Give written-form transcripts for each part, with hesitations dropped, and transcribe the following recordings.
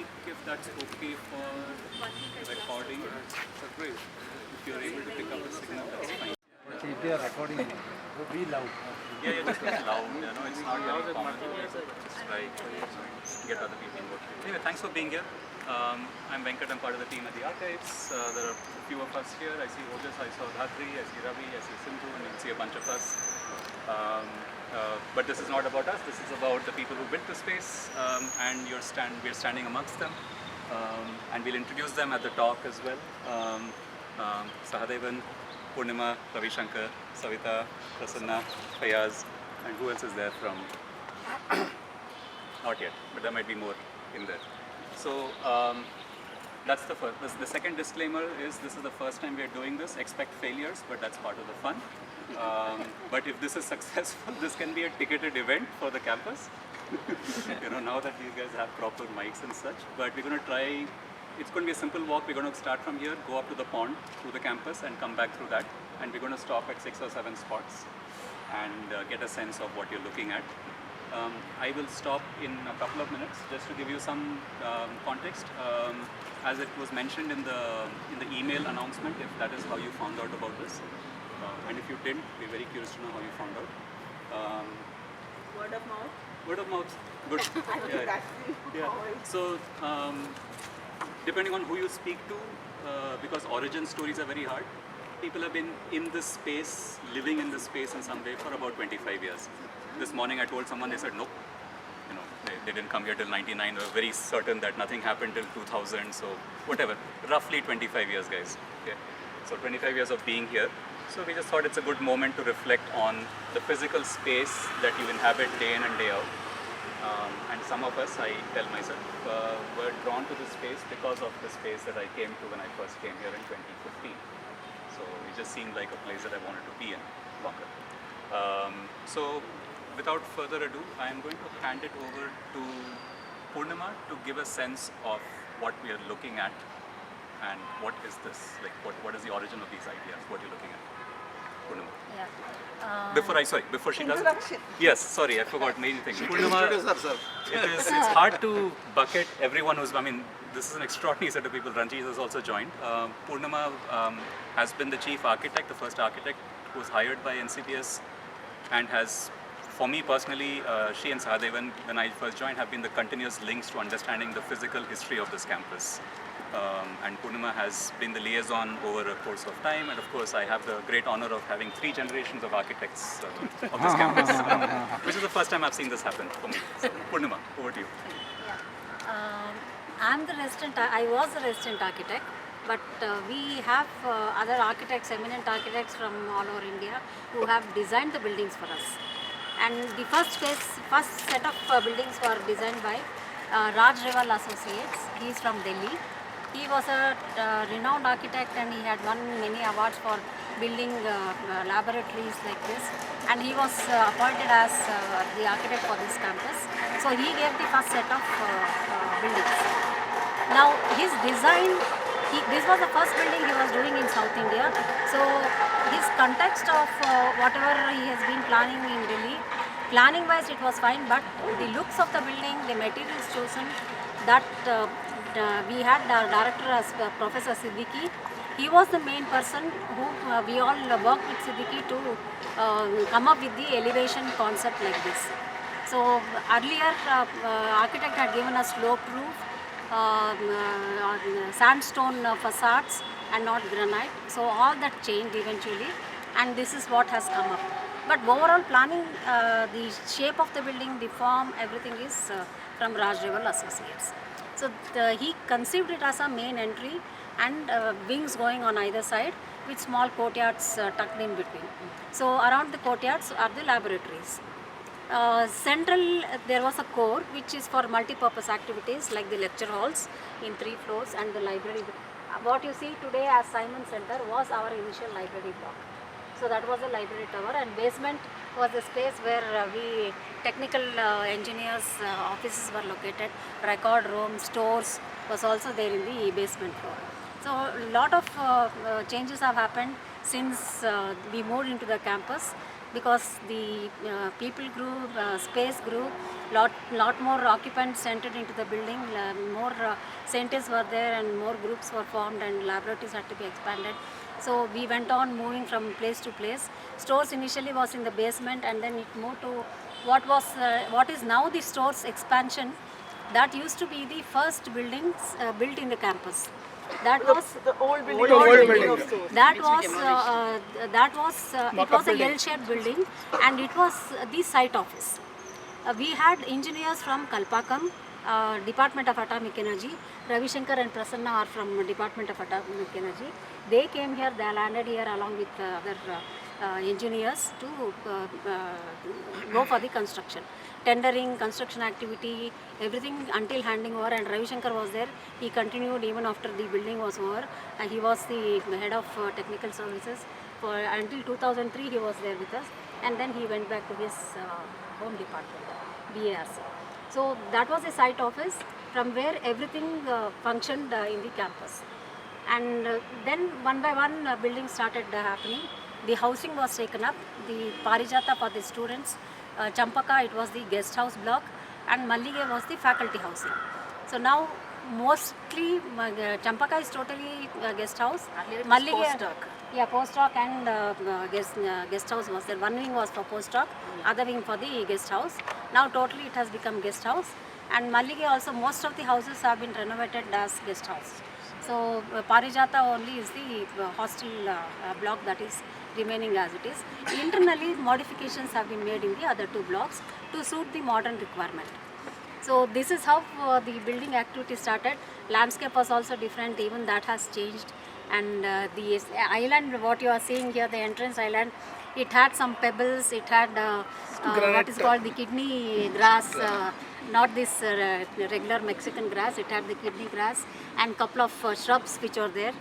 speak if that's okay for recording. So great. If you're able to pick up the signal, that's fine. If they are recording, be loud. Yeah, just be loud. It's not very common. Just try to get other people involved. Anyway, thanks for being here. I'm Venkat. I'm part of the team at the Archives. There are a few of us here. I see Ojas, I saw Dhatri, I see Ravi, I see Sindhu, and you'll see a bunch of us. But this is not about us. This is about the people who built the space, and we're standing amongst them. And we'll introduce them at the talk as well. Sahadevan, Purnima, Ravi Shankar, Savita, Prasanna, Fayaz, and who else is there from? Not yet, but there might be more in there. So that's the first. The second disclaimer is this is the first time we are doing this. Expect failures, but that's part of the fun. But if this is successful, this can be a ticketed event for the campus. Now that these guys have proper mics and such. But we're going to try. It's going to be a simple walk. We're going to start from here, go up to the pond, through the campus, and come back through that. And we're going to stop at 6 or 7 spots and get a sense of what you're looking at. I will stop in a couple of minutes just to give you some context. As it was mentioned in the email announcement, if that is how you found out about this, and if you didn't, we're very curious to know how you found out. Word of mouth. Word of mouth. Good. Yeah. So depending on who you speak to, because origin stories are very hard. People have been in this space, living in this space in some way for about 25 years. This morning I told someone, they said nope. They didn't come here till 99. They were very certain that nothing happened till 2000. So whatever, roughly 25 years, guys. Okay. So 25 years of being here. So we just thought it's a good moment to reflect on the physical space that you inhabit day in and day out. And some of us, I tell myself, were drawn to this space because of the space that I came to when I first came here in 2015. So it just seemed like a place that I wanted to be in longer. So without further ado, I am going to hand it over to Purnima to give a sense of what we are looking at and what is this, like what is the origin of these ideas, what you're looking at. Purnima. Yeah. Before she does. Yes, sorry, I forgot main thing. Purnima, it's hard to bucket everyone who's, this is an extraordinary set of people. Ranjit has also joined. Purnima has been the chief architect, the first architect who was hired by NCBS, and has, for me personally, she and Sahadevan, when I first joined, have been the continuous links to understanding the physical history of this campus. And Purnima has been the liaison over a course of time, and of course I have the great honor of having 3 generations of architects of this campus, which is the first time I've seen this happen for me. So, Purnima, over to you. Yeah. I was the resident architect, but we have other architects, eminent architects from all over India who have designed the buildings for us. And the first set of buildings were designed by Raj Reval Associates. He is from Delhi. He was a renowned architect and he had won many awards for building laboratories like this. And he was appointed as the architect for this campus. So he gave the first set of buildings. Now his design, this was the first building he was doing in South India. So his context of whatever he has been planning in Delhi, planning wise it was fine, but the looks of the building, the materials chosen, that we had our director as Professor Siddiqui. He was the main person who we all worked with Siddiqui to come up with the elevation concept like this. So earlier architect had given us slope roof, sandstone facades and not granite. So all that changed eventually, and this is what has come up. But overall planning, the shape of the building, the form, everything is from Raj Reval Associates. So he conceived it as a main entry and wings going on either side with small courtyards tucked in between. So around the courtyards are the laboratories. Central, there was a core which is for multi-purpose activities like the lecture halls in 3 floors and the library. What you see today as Simon Center was our initial library block. So that was a library tower, and basement was the space where technical engineers' offices were located. Record room, stores was also there in the basement floor. So a lot of changes have happened since we moved into the campus. because the people grew, space grew, lot more occupants entered into the building, more centers were there and more groups were formed and laboratories had to be expanded. So we went on moving from place to place. Stores initially was in the basement and then it moved to what is now the stores expansion. That used to be the first buildings built in the campus. That was The old building. Old building of stores. it was a L-shaped building and it was the site office. We had engineers from Kalpakam, Department of Atomic Energy. Ravi Shankar and Prasanna are from Department of Atomic Energy. They came here, they landed here along with other engineers to go for the construction. Tendering, construction activity, everything until handing over, and Ravi Shankar was there. He continued even after the building was over. He was the head of technical services. Until 2003 he was there with us, and then he went back to his home department, BARC. So that was a site office from where everything functioned in the campus. And then one by one buildings started happening. The housing was taken up, the Parijata for the students, Champaka it was the guest house block, and Mallige was the faculty housing. So now mostly Champaka is totally guest house. Mallige, yeah, postdoc and guest house was there. One wing was for postdoc, other wing for the guest house. Now totally it has become guest house. And Mallige also, most of the houses have been renovated as guest house. So Parijata only is the hostel block that is remaining as it is. Internally modifications have been made in the other two blocks to suit the modern requirement. So this is how the building activity started. Landscape was also different, even that has changed. And the island, what you are seeing here, the entrance island, it had some pebbles, it had what is called the kidney grass, not this regular Mexican grass, it had the kidney grass and couple of shrubs which are there.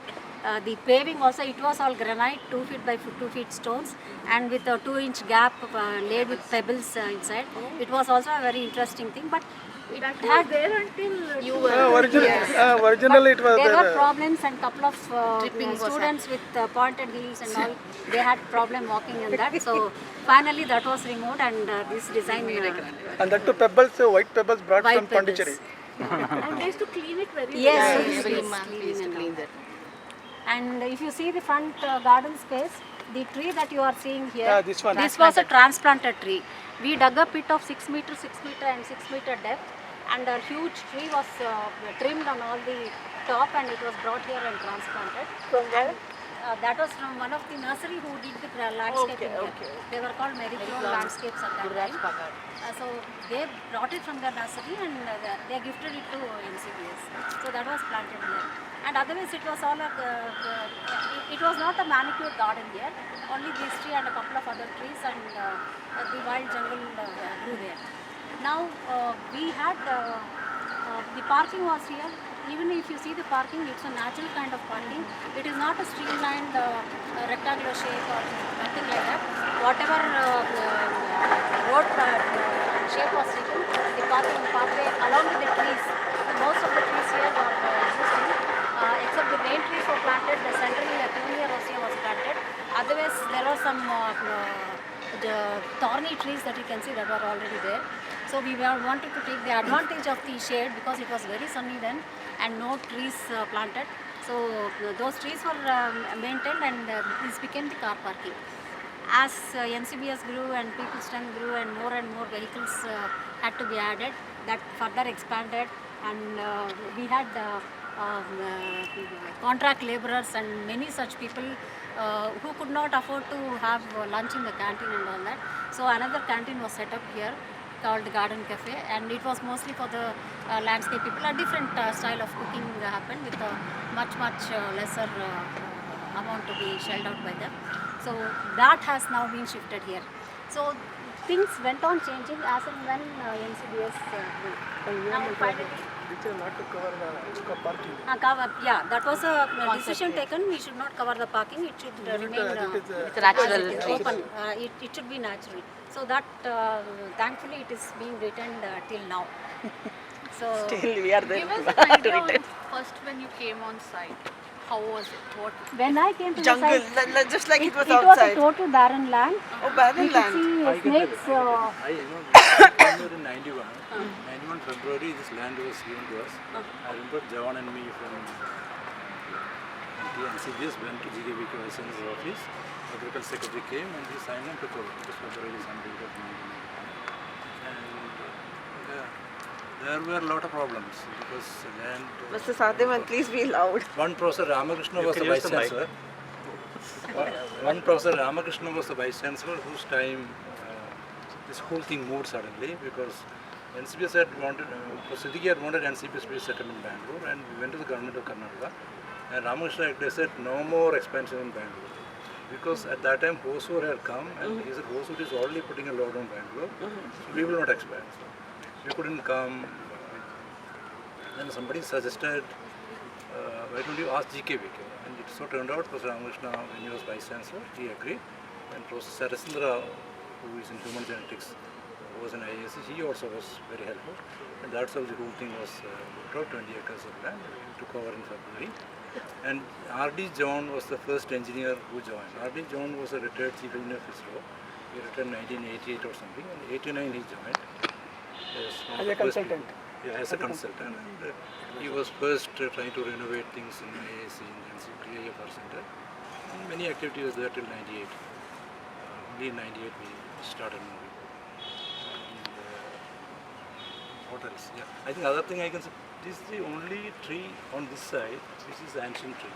The paving also, it was all granite, 2 feet by 2 feet stones, and with a 2-inch gap laid with pebbles inside. It was also a very interesting thing, but it had there until you Originally it was there there. were problems, and couple of students with pointed heels and all, they had problem walking in that. So finally that was removed, and this design And that too pebbles, white pebbles brought white from pebbles. Pondicherry. and they used to clean it very Yes, well. yes, Every yes, month we clean used to and clean all. that. And if you see the front garden space, the tree that you are seeing here, Yeah, this one. this was a transplanted tree. We dug a pit of 6 meter, 6 meter and 6 meter depth, and a huge tree was trimmed on all the top, and it was brought here and transplanted. From where? That was from one of the nursery who did the landscaping here. okay. They were called Merry-Crown landscapes at that time. So they brought it from their nursery and they gifted it to NCBS. So that was planted here. And otherwise it was all it was not a manicured garden here. Only this tree and a couple of other trees, and the wild jungle grew there. Now we had the parking was here. Even if you see the parking, it's a natural kind of parking. It is not a streamlined rectangular shape or nothing like that. Whatever road shape was taken, the parking pathway along with the trees. Most of the trees here were existing, except the main trees were planted. The central Peonia rosea was planted. Otherwise, there were some the thorny trees that you can see that were already there. So we wanted to take the advantage of the shade because it was very sunny then, and no trees planted. So those trees were maintained, and this became the car parking. As NCBS grew and people's strength grew and more vehicles had to be added, that further expanded, and we had contract laborers and many such people who could not afford to have lunch in the canteen and all that. So another canteen was set up here called Garden Cafe, and it was mostly for the landscape people. A different style of cooking happened with a much lesser amount to be shelled out by them. So that has now been shifted here. So things went on changing as and when NCBS grew. Now finally, Not to cover the parking. yeah, that was a decision taken. We should not cover the parking. It should remain It's a natural as it is tree. open. It should be natural. So that thankfully it is being retained till now. So Still we are there. Give us an idea on first when you came on site. How was it? What? When I came to Jungle, the site, just like it was it was a outside. total barren land. Oh, barren You could land. see snakes. I came here in 91. 91 February, this land was given to us. I remember Jawan and me from NCBS went to GKVK office. Agriculture Secretary came and he signed and took over. It was February something of 1991. And there were a lot of problems because land. Mr. Sadhyaman, please be loud. One Professor Ramakrishna was the vice chancellor. One Professor Ramakrishna was the vice chancellor whose time this whole thing moved suddenly because NCBS had wanted, Siddiqui had wanted NCBS to be set up in Bangalore, and we went to the government of Karnataka, and Ramakrishna they said no more expansion in Bangalore because at that time Hosur had come and he said Hosur is already putting a load on Bangalore, so we will not expand. So we couldn't come. Then somebody suggested, why don't you ask GKVK? And it so turned out Professor Ramakrishna, when he was vice chancellor, he agreed. And Professor Sarasindra, who is in human genetics, who was in IAC, he also was very helpful. And that's how the whole thing was worked out, 20 acres of land. We took over in February. And R.D. John was the first engineer who joined. R.D. John was a retired chief engineer of ISRO. He retired in 1988 or something. And in 89 he joined. As a consultant. Yeah, as a consultant. And he was first trying to renovate things in IAC in NCBS Center. And many activities there till 98. Only in 98 we started moving. And what else? Yeah, I think other thing I can say, this is the only tree on this side which is ancient tree.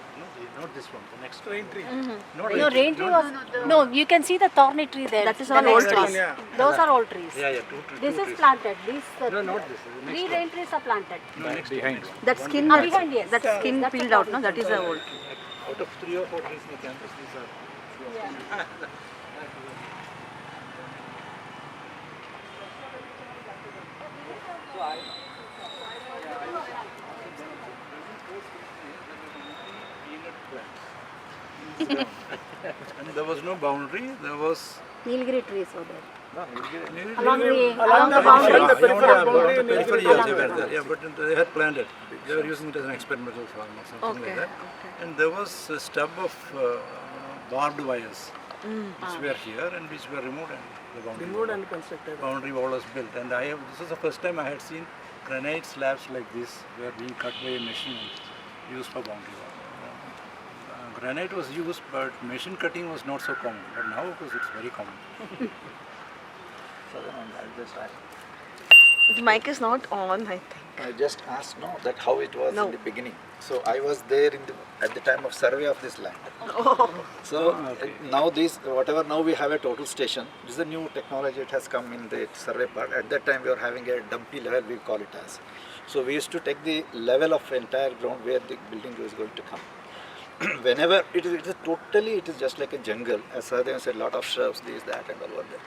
Not this one, the next rain tree. Not No, rain tree was. No, you can see the thorny tree there. That is The all next old one. trees. Yeah. Those are old trees. Yeah, This two is trees. planted. These No, not this. The next three one. rain trees are planted. No, next behind. That skin, Behind, yes. that skin That's a peeled out, no? torny That is tree. a old. Out of 3 or 4 trees in the campus, these are. And there was no boundary, there was. Nilgiri trees over there. Along Along the boundary. Yeah, but they had planted. They were using it as an experimental farm or something like that. And there was a stub of barbed wires which were here and which were removed, and the Removed and constructed. boundary wall was built. And this was the first time I had seen granite slabs like this were being cut by a machine used for boundary wall. Granite was used, but machine cutting was not so common. But now, of course, it's very common. The mic is not on, I think. I just asked that how it was No. in the beginning. So I was there at the time of survey of this land. So now now we have a total station. This is a new technology. It has come in the survey part. At that time we were having a dumpy level, we call it as. So we used to take the level of entire ground where the building was going to come. Whenever it is just like a jungle. As Sadhyavan said, lot of shrubs, this, that, and all over there.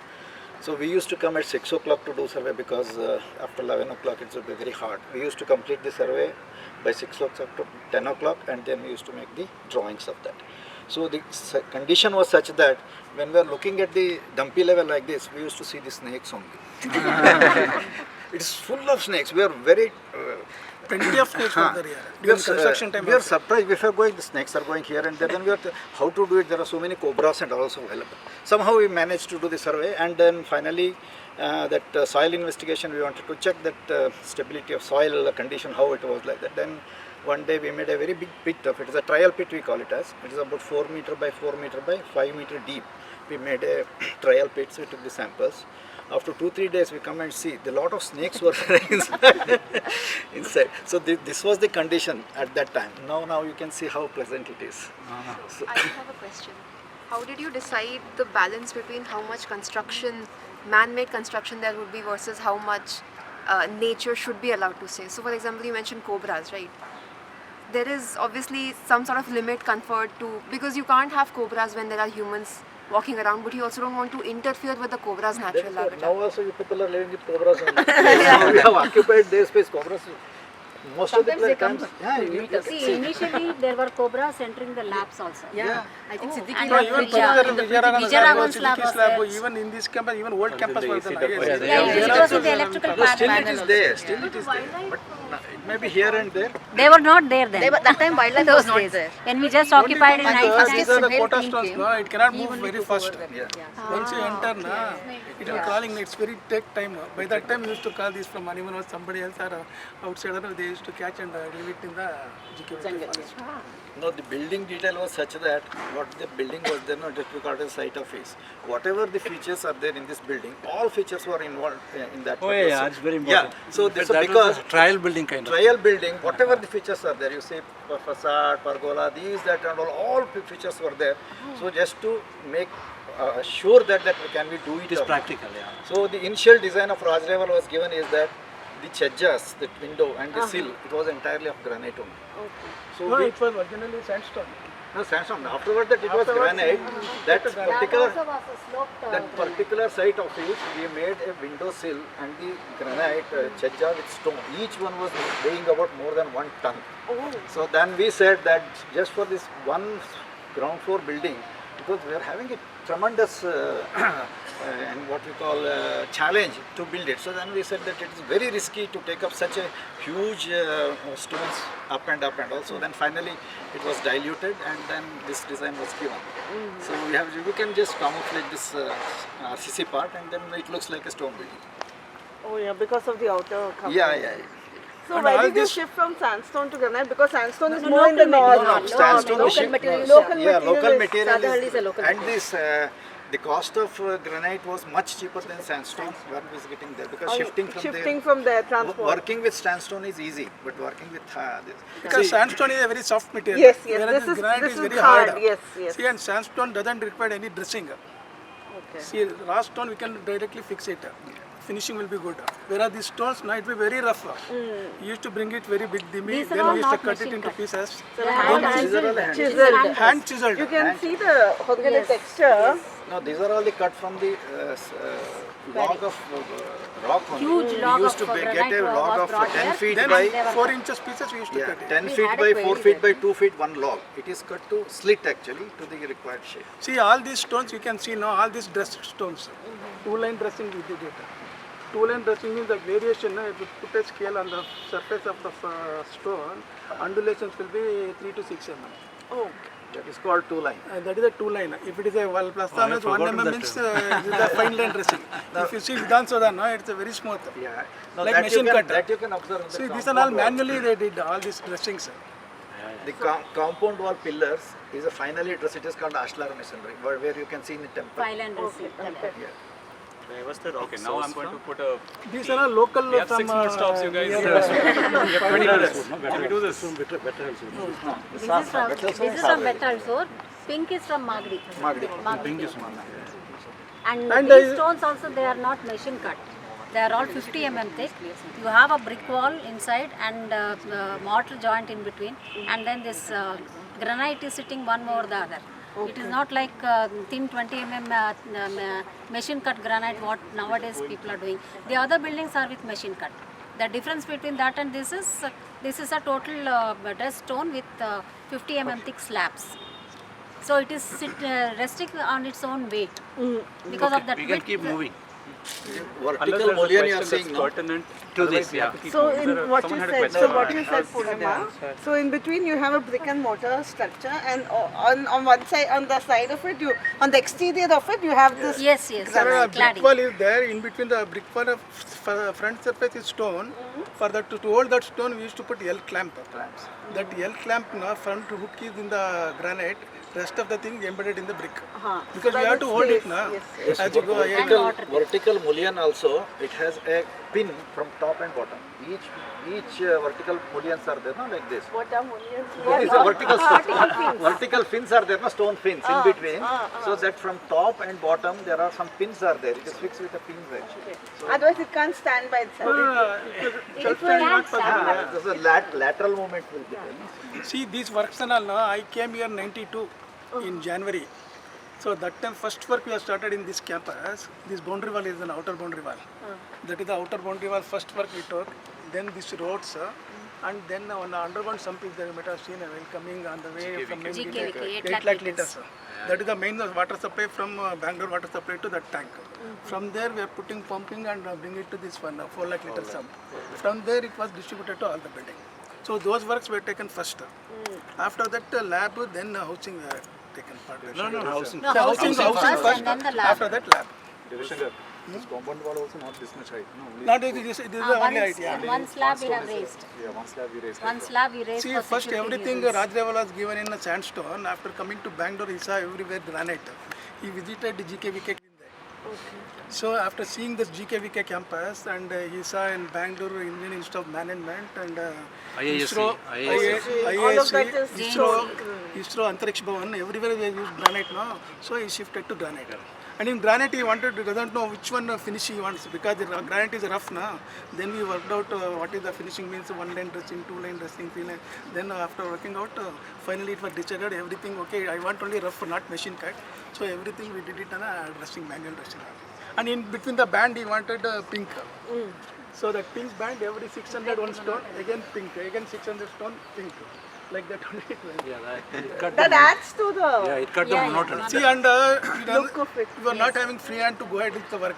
So we used to come at 6 o'clock to do survey because after 11 o'clock it would be very hard. We used to complete the survey by 6 o'clock to 10 o'clock, and then we used to make the drawings of that. So the condition was such that when we are looking at the dumpy level like this, we used to see the snakes only. It's full of snakes. We are very... Plenty of snakes were there here. We are, During construction time we are also. surprised. If we are going, the snakes are going here and there. Then we are how to do it. There are so many cobras and also available. Somehow we managed to do the survey, and then finally that soil investigation. We wanted to check that stability of soil condition, how it was like that. Then one day we made a very big pit of it. It's a trial pit, we call it as. It is about 4 meter by 4 meter by 5 meter deep. We made a trial pit. So we took the samples. After 2-3 days, we come and see a lot of snakes were inside. So this was the condition at that time. Now you can see how pleasant it is. So, I have a question. How did you decide the balance between how much construction, man-made construction there would be versus how much nature should be allowed to stay? So for example, you mentioned cobras, right? There is obviously some sort of limit conferred to, because you can't have cobras when there are humans walking around, but you also don't want to interfere with the cobra's natural habitat. now also you people are living with cobras only. We have occupied their space. Cobras most of the Sometimes they come times, yeah, to meet us. See, initially there were cobras entering the labs also. Yeah, I think Siddiqui and No, was even there. particular Vijayaraman's lab was lab, there. even in this campus, even old campus was there. Yeah, it goes to the electrical no, still panel. it is there, still it is there. But it may be here and there. They were not there then. That time wildlife Those was not days. there. When we just occupied in These 1990s. are the Suhail quota team stones, came. no, it cannot move very fast. Yeah. Once you enter, na, it will crawling, it's very take time. By that time, we used to call this from anyone or somebody else or outsider, they used to catch and leave it in the GKVK forest. No, the building detail was such that what the building was there, no, just because the site of is. Whatever the features are there in this building, all features were involved in that. Oh yeah, it's very important. Yeah, so this that because was a trial building kind of. trial building, whatever the features are there, you see facade, pergola, these, that and all features were there. So just to make sure that can we do it. It is or not. practical, yeah. So the initial design of Raj Level was given is that the chedjas, the window and the sill, it was entirely of granite only. So No, we, it was originally sandstone. no, sandstone. Afterward that it was granite. That particular site of it, we made a window sill and the granite chedja with stone. Each one was weighing about more than 1 ton. So then we said that just for this one ground floor building, because we are having a tremendous and what we call challenge to build it. So then we said that it is very risky to take up such a huge stones up and also. Then finally it was diluted and then this design was given. So we can just camouflage this RCC part and then it looks like a stone building. Oh yeah, because of the outer cover. Yeah. So And why all did you this- shift from sandstone to granite? Because sandstone is more in the north. No, sandstone local is shipped- material. Local yeah, material local is- material Sadahali is a local and this the cost of granite was much cheaper than sandstone when we was getting there because shifting from there, transport. working with sandstone is easy, but working with this. Because sandstone is a very soft material. Yes, Whereas this granite is very hard. hard. Yes. See, and sandstone doesn't require any dressing. Okay. See, raw stone we can directly fix it. Finishing will be good. Whereas these stones, now it will be very rough. You used to bring it very big dimi, These are then all we used to not cut it machine into cut. pieces. Chiseled. Hand chiseled. You can see the organic texture. No, these are all the cut from the log of rock only. Huge We log used of to get granite a was log of brought 10 here. feet Then by 4 inches pieces we used to cut it. 10 We feet had by it 4 very feet by 2 feet, one log. It is cut to slit actually to the required shape. See, all these stones you can see now, all these dressed stones. 2-line dressing we did it. 2-line dressing means the variation, if you put a scale on the surface of the stone, undulations will be 3 to 6 mm. Oh. That is called 2-line. That is a 2-line. If it is a well plus I means 1 forgotten mm that means it is a fine line dressing. If you see Vidhan Soda, no, it's a very smooth. Yeah. No, Like that machine you can, cut. that you can observe. In the See, these are all compound wall. manually they did all these dressings. The compound wall pillars is a finally dressed. It is called ashlar masonry, where you can see in the temple. File and receipt. Yeah. Okay, now I'm going to put a. These are all local We have from 6 more stops, you guys. near- We have 20 minutes. Can we do this? Better helps. This is from Betal Sore. Pink is from Magdi. Pink is one. And these stones also, they are not machine cut. They are all 50 mm thick. You have a brick wall inside and mortar joint in between, and then this granite is sitting one over the other. It is not like thin 20 mm machine cut granite what nowadays people are doing. The other buildings are with machine cut. The difference between that and this is a total dressed stone with 50 mm thick slabs. So it is resting on its own weight because of that We can width. keep moving. Vertical mullion you are that's seeing, no? pertinent To this, we have to keep So moving. in what you Someone had a said, question. so what you said, Purnima. So in between you have a brick and mortar structure, and on one side, on the side of it, on the exterior of it, you have this. Yes, There are cladding. brick wall is there in between the brick wall of front surface is stone. For that to hold that stone we used to put L clamp. That L clamp now front hook is in the granite. Rest of the thing embedded in the brick. Because So we that have to is hold it safe. now. Yes, As you go ahead. Vertical mullion also, it has a pin from top and bottom. Each vertical mullions are there, no, like this. What are mullions? It is a vertical fins. Vertical fins are there, no, stone fins in between. So that from top and bottom there are some pins are there. It is fixed with a pin wedge. Otherwise it can't stand by itself. It will not for that. There's a lateral movement will be there. See these works and all now, I came here 92 in January. So that time first work we have started in this campus. This boundary wall is an outer boundary wall. That is the outer boundary wall first work we took. Then these roads And then on the underground sump is there, you might have seen coming on the way from main GKVK, 8 lakh liters. That is the main water supply from Bangalore water supply to that tank. From there we are putting pumping and bring it to this one 4 lakh liter sump. From there it was distributed to all the building. So those works were taken first. After that lab, then housing were taken part. No, housing. No, Housing first first, and then the lab. after that lab. This compound wall also not this much height. No, Not this is the only idea. One slab we have raised. yeah, one slab we raised. One slab we raised See, for first security everything reasons. Rajdeval was given in a sandstone. After coming to Bangalore, he saw everywhere granite. He visited the GKVK. So after seeing this GKVK campus, and he saw in Bangalore Indian Institute of Management and IISc, All of that is ISRO, Antariksh Bhavan, everywhere they use granite now. So he shifted to granite. And in granite he doesn't know which one finish he wants, because the granite is rough now. Then we worked out what is the finishing means, 1 line dressing, 2 line dressing, 3 line. Then after working out, finally it was decided everything okay, I want only rough, not machine cut. So everything we did it on a dressing, manual dressing. And in between the band he wanted pink. So that pink band, every 600 one stone, again pink, again 600 stone, pink. Like that only it went. Yeah, it cut that adds to the yeah, it cut the monotony. See, and look of it. you are not having free hand to go ahead with the work.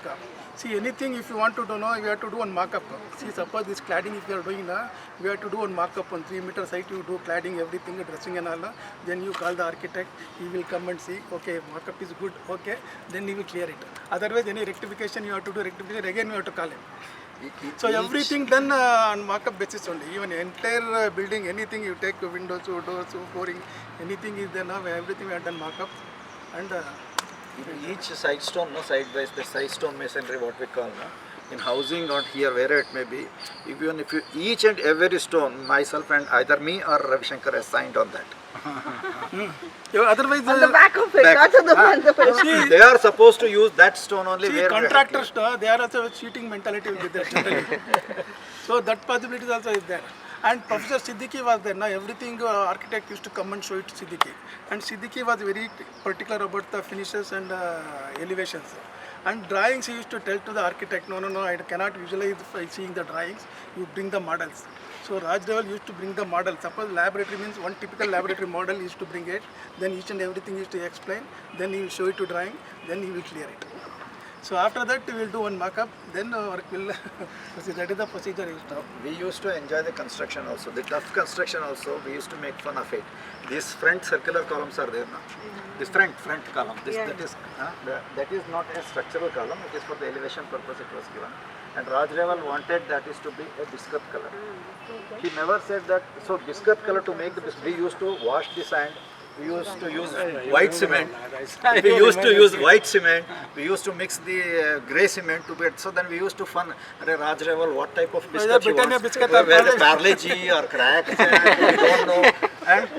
See, anything if you want to know, you have to do one markup. See, suppose this cladding if you are doing now, we have to do one markup on 3 meters height, you do cladding, everything, dressing and all. Then you call the architect, he will come and see, okay, markup is good, okay, then he will clear it. Otherwise, any rectification you have to do, rectification, again you have to call him. So everything done on markup basis only. Even entire building, anything you take, windows, doors, flooring, anything is there now. Everything we have done markup. And Each side stone, no, side by the side stone masonry, what we call, no? In housing or here, wherever it may be, even if you each and every stone, myself and either me or Ravi Shankar has signed on that. otherwise, On the back of it, Back. not on the front of it. They are supposed to use that stone only. see, where we have contractors, they are also cheating mentality with their generally. So that possibility also is there. And Professor Siddiqui was there. Now everything architect used to come and show it to Siddiqui. And Siddiqui was very particular about the finishes and elevations. And drawings he used to tell to the architect, no, I cannot visualize by seeing the drawings, you bring the models. So Rajdeval used to bring the model. Suppose laboratory means one typical laboratory model he used to bring it, then each and everything used to explain, then he will show it to drawing, then he will clear it. So after that we will do one markup, then work will proceed. That is the procedure used to have. We used to enjoy the construction also, the tough construction also, we used to make fun of it. These front circular columns are there now. This front column, that is not a structural column, it is for the elevation purpose it was given. And Rajdeval wanted that is to be a biscuit color. He never said that, so biscuit color to make the biscuit, we used to wash the sand, we used to use white cement, we used to use white cement, we used to mix the grey cement to it, so then we used to fun, Rajdeval, what type of biscuit you want, where the Parle-G or crack, we don't know. And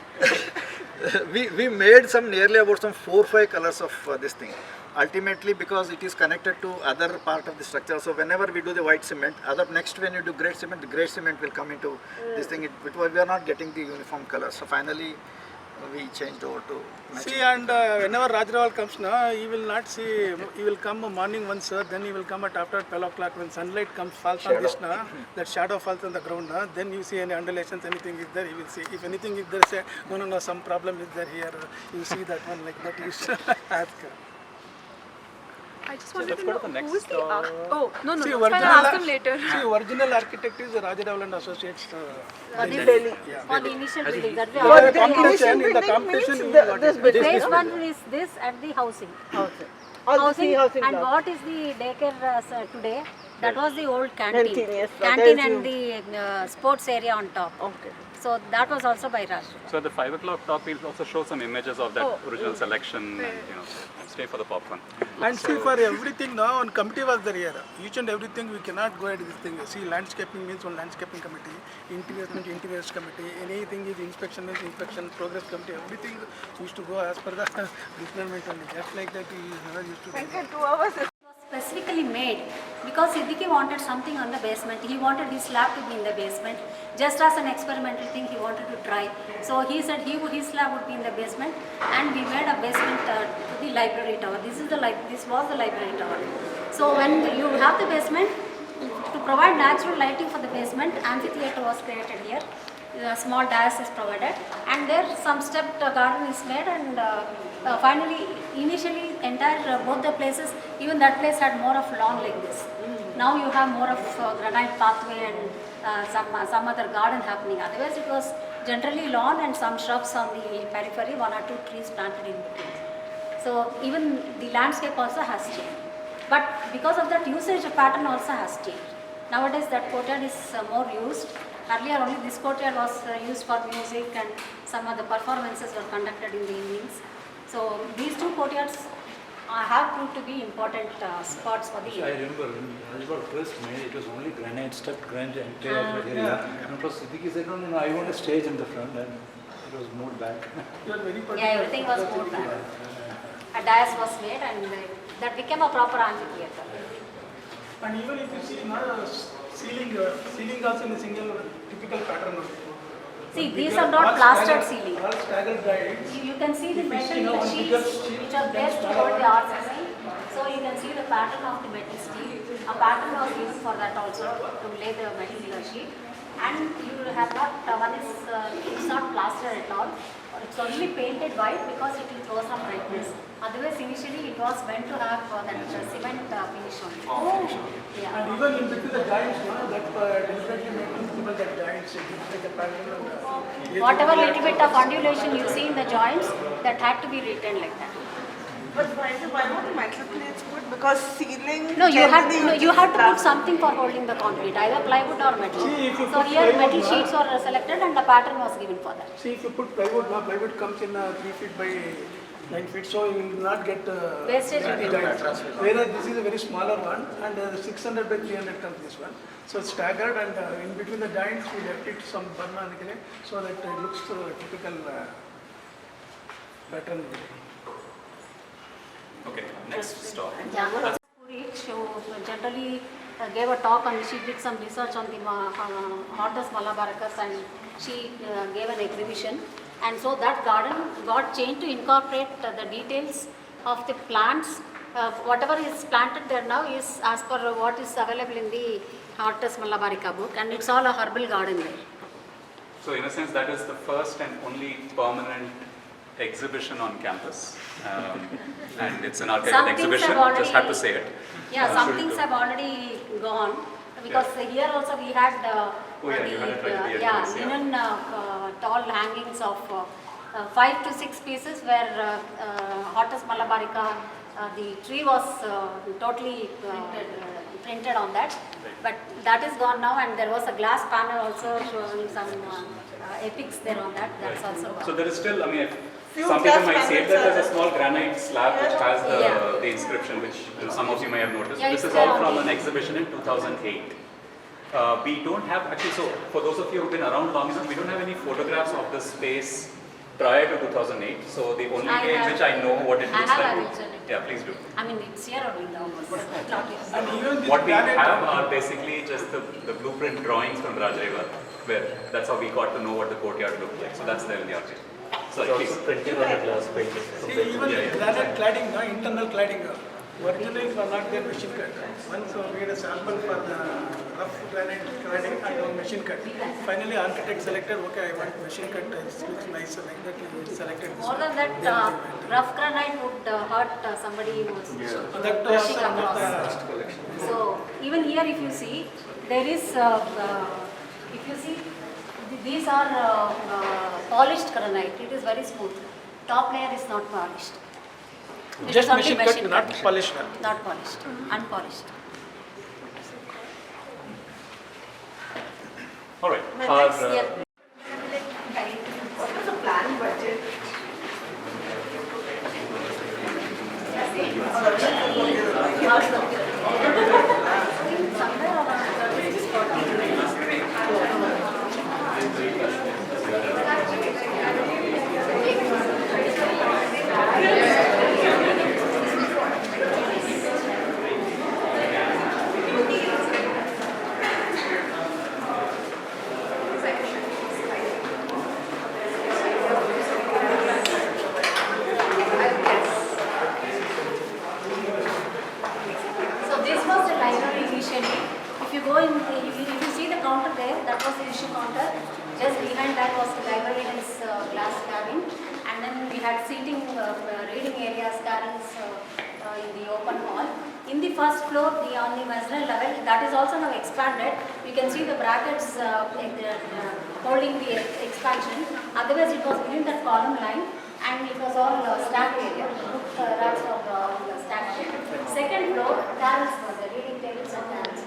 we made nearly about some 4 or 5 colors of this thing. Ultimately, because it is connected to other part of the structure, so whenever we do the white cement, next when you do grey cement, the grey cement will come into this thing. We are not getting the uniform color. So finally, we changed over to natural. See, and whenever Rajdeval comes now, he will not see, he will come morning once, then he will come at after 12 o'clock when sunlight comes, falls on this now, that shadow falls on the ground now, then you see any undulations, anything is there, he will see. If anything is there, say, no, some problem is there here, you see that one like that, you should ask. I just wanted to go know to the next, who is the oh no, See, it's fine, I'll ask them later. See, original architect is Rajdeval and Associates. For the, Delhi. for the initial building, that we For already the competition, in the Building competition, means he the- got this it. building. phase one is this and the housing. All the three housing And blocks. what is the daycare today? That was the old canteen. Canteen, yes, that Canteen is and the sports area on top. Okay. So that was also by Raj. So at the 5 o'clock talk, we'll also show some images of that original selection. And, stay for the popcorn. And see, for everything now, one committee was there here. Each and everything, we cannot go ahead with this thing. See, landscaping means one landscaping committee, interior means interiors committee, anything is inspection means inspection, progress committee, everything used to go as per the requirement only. Just like that, we never used to do. 2 hours. Specifically made because Siddiqui wanted something on the basement. He wanted his slab to be in the basement. Just as an experimental thing, he wanted to try. So he said his slab would be in the basement, and we made a basement to the library tower. This was the library tower. So when you have the basement, to provide natural lighting for the basement, amphitheatre was created here. A small dais is provided, and there some stepped garden is made, and finally, initially, entire both the places, even that place had more of lawn like this. Now you have more of granite pathway and some other garden happening. Otherwise, it was generally lawn and some shrubs on the periphery, 1 or 2 trees planted in between. So even the landscape also has changed. But because of that, usage pattern also has changed. Nowadays, that courtyard is more used. Earlier, only this courtyard was used for music, and some of the performances were conducted in the evenings. So these two courtyards have proved to be important spots for the I remember when Rajbal first made it was only granite, stepped granite entire area. And of course, Siddiqui said, no, I want a stage in the front, and it was moved back. Yeah, everything was moved back. A dais was made, and that became a proper amphitheatre. And even if you see now, ceiling also in a single typical pattern. See, these are not plastered ceiling. All staggered guides. You can see the If you see metal now on bigger sheets sheet, which are placed over the RCC. So you can see the pattern of the metal steel. A pattern was used for that also to lay the metal sheet. And you have not, one is, it's not plastered at all. It's only painted white because it will throw some brightness. Otherwise, initially it was meant to have that cement finish on it. Oh. Yeah. And even in between the joints, that deliberately made visible that joints, it gives like a pattern. Whatever little bit of undulation you see in the joints, that had to be retained like that. But why not the metal plates put? Because ceiling. No, you have generally you have to put uses something for holding the concrete, either plywood or metal. See, if you So put here plywood, metal sheets were selected and the pattern was given for that. See, if you put plywood, now plywood comes in 3 feet by 9 feet, so you will not get Wastage the will be joints. Whereas this is a very smaller one, and 600 by 300 comes this one. So it's staggered, and in between the joints we left it some burna so that it looks typical pattern. Okay, next stop. Yeah. Who generally gave a talk and she did some research on the Hortus Malabaricus, and she gave an exhibition. And so that garden got changed to incorporate the details of the plants. Whatever is planted there now is as per what is available in the Hortus Malabarica book, and it's all a herbal garden there. So in a sense, that is the first and only permanent exhibition on campus. And it's an archival exhibition, just have to say it. Yeah, some things have already gone, because here also we had linen tall hangings of 5 to 6 pieces where Hortus Malabarica, the tree was totally printed on that. But that is gone now, and there was a glass panel also showing some epics there on that. That's also gone. So there is still, I mean, some people might say that there's a small granite slab which has the inscription, which some of you may have noticed. Yeah, This is there all on from the- an exhibition in 2008. We don't have, actually, so for those of you who've been around long enough, we don't have any photographs of the space prior to 2008. So the only way in which I know what it I looks have like. arranged it. Yeah, please do. I mean, it's here or in the office. Not here. And even this What we granite, have are basically just the blueprint drawings from Rajaiva, where that's how we got to know what the courtyard looked like. So that's there in the archive. Sorry, please. see, even the granite cladding, internal cladding, originally it was not there machine cut. Once we had a sample for the rough granite cladding and machine cut. Finally, architect selected, okay, I want machine cut, it looks nice, like that he selected this More one. than that, rough granite would hurt somebody who was That was brushing one of across. the So even here, if you see, there is, if you see, these are polished granite. It is very smooth. Top layer is not polished. It just is only machine cut, not polished. Not polished, unpolished. All right. Next year. What was the plan budget? Somewhere around 36, 40. Just behind that was the library and its glass cabin, and then we had seating, reading areas, carrels in the open hall. In the first floor, on the mezzanine level, that is also now expanded. You can see the brackets holding the expansion. Otherwise, it was within that column line, and it was all stacked area. Book racks were all stacked. Second floor, carrels were there, reading tables and carrels.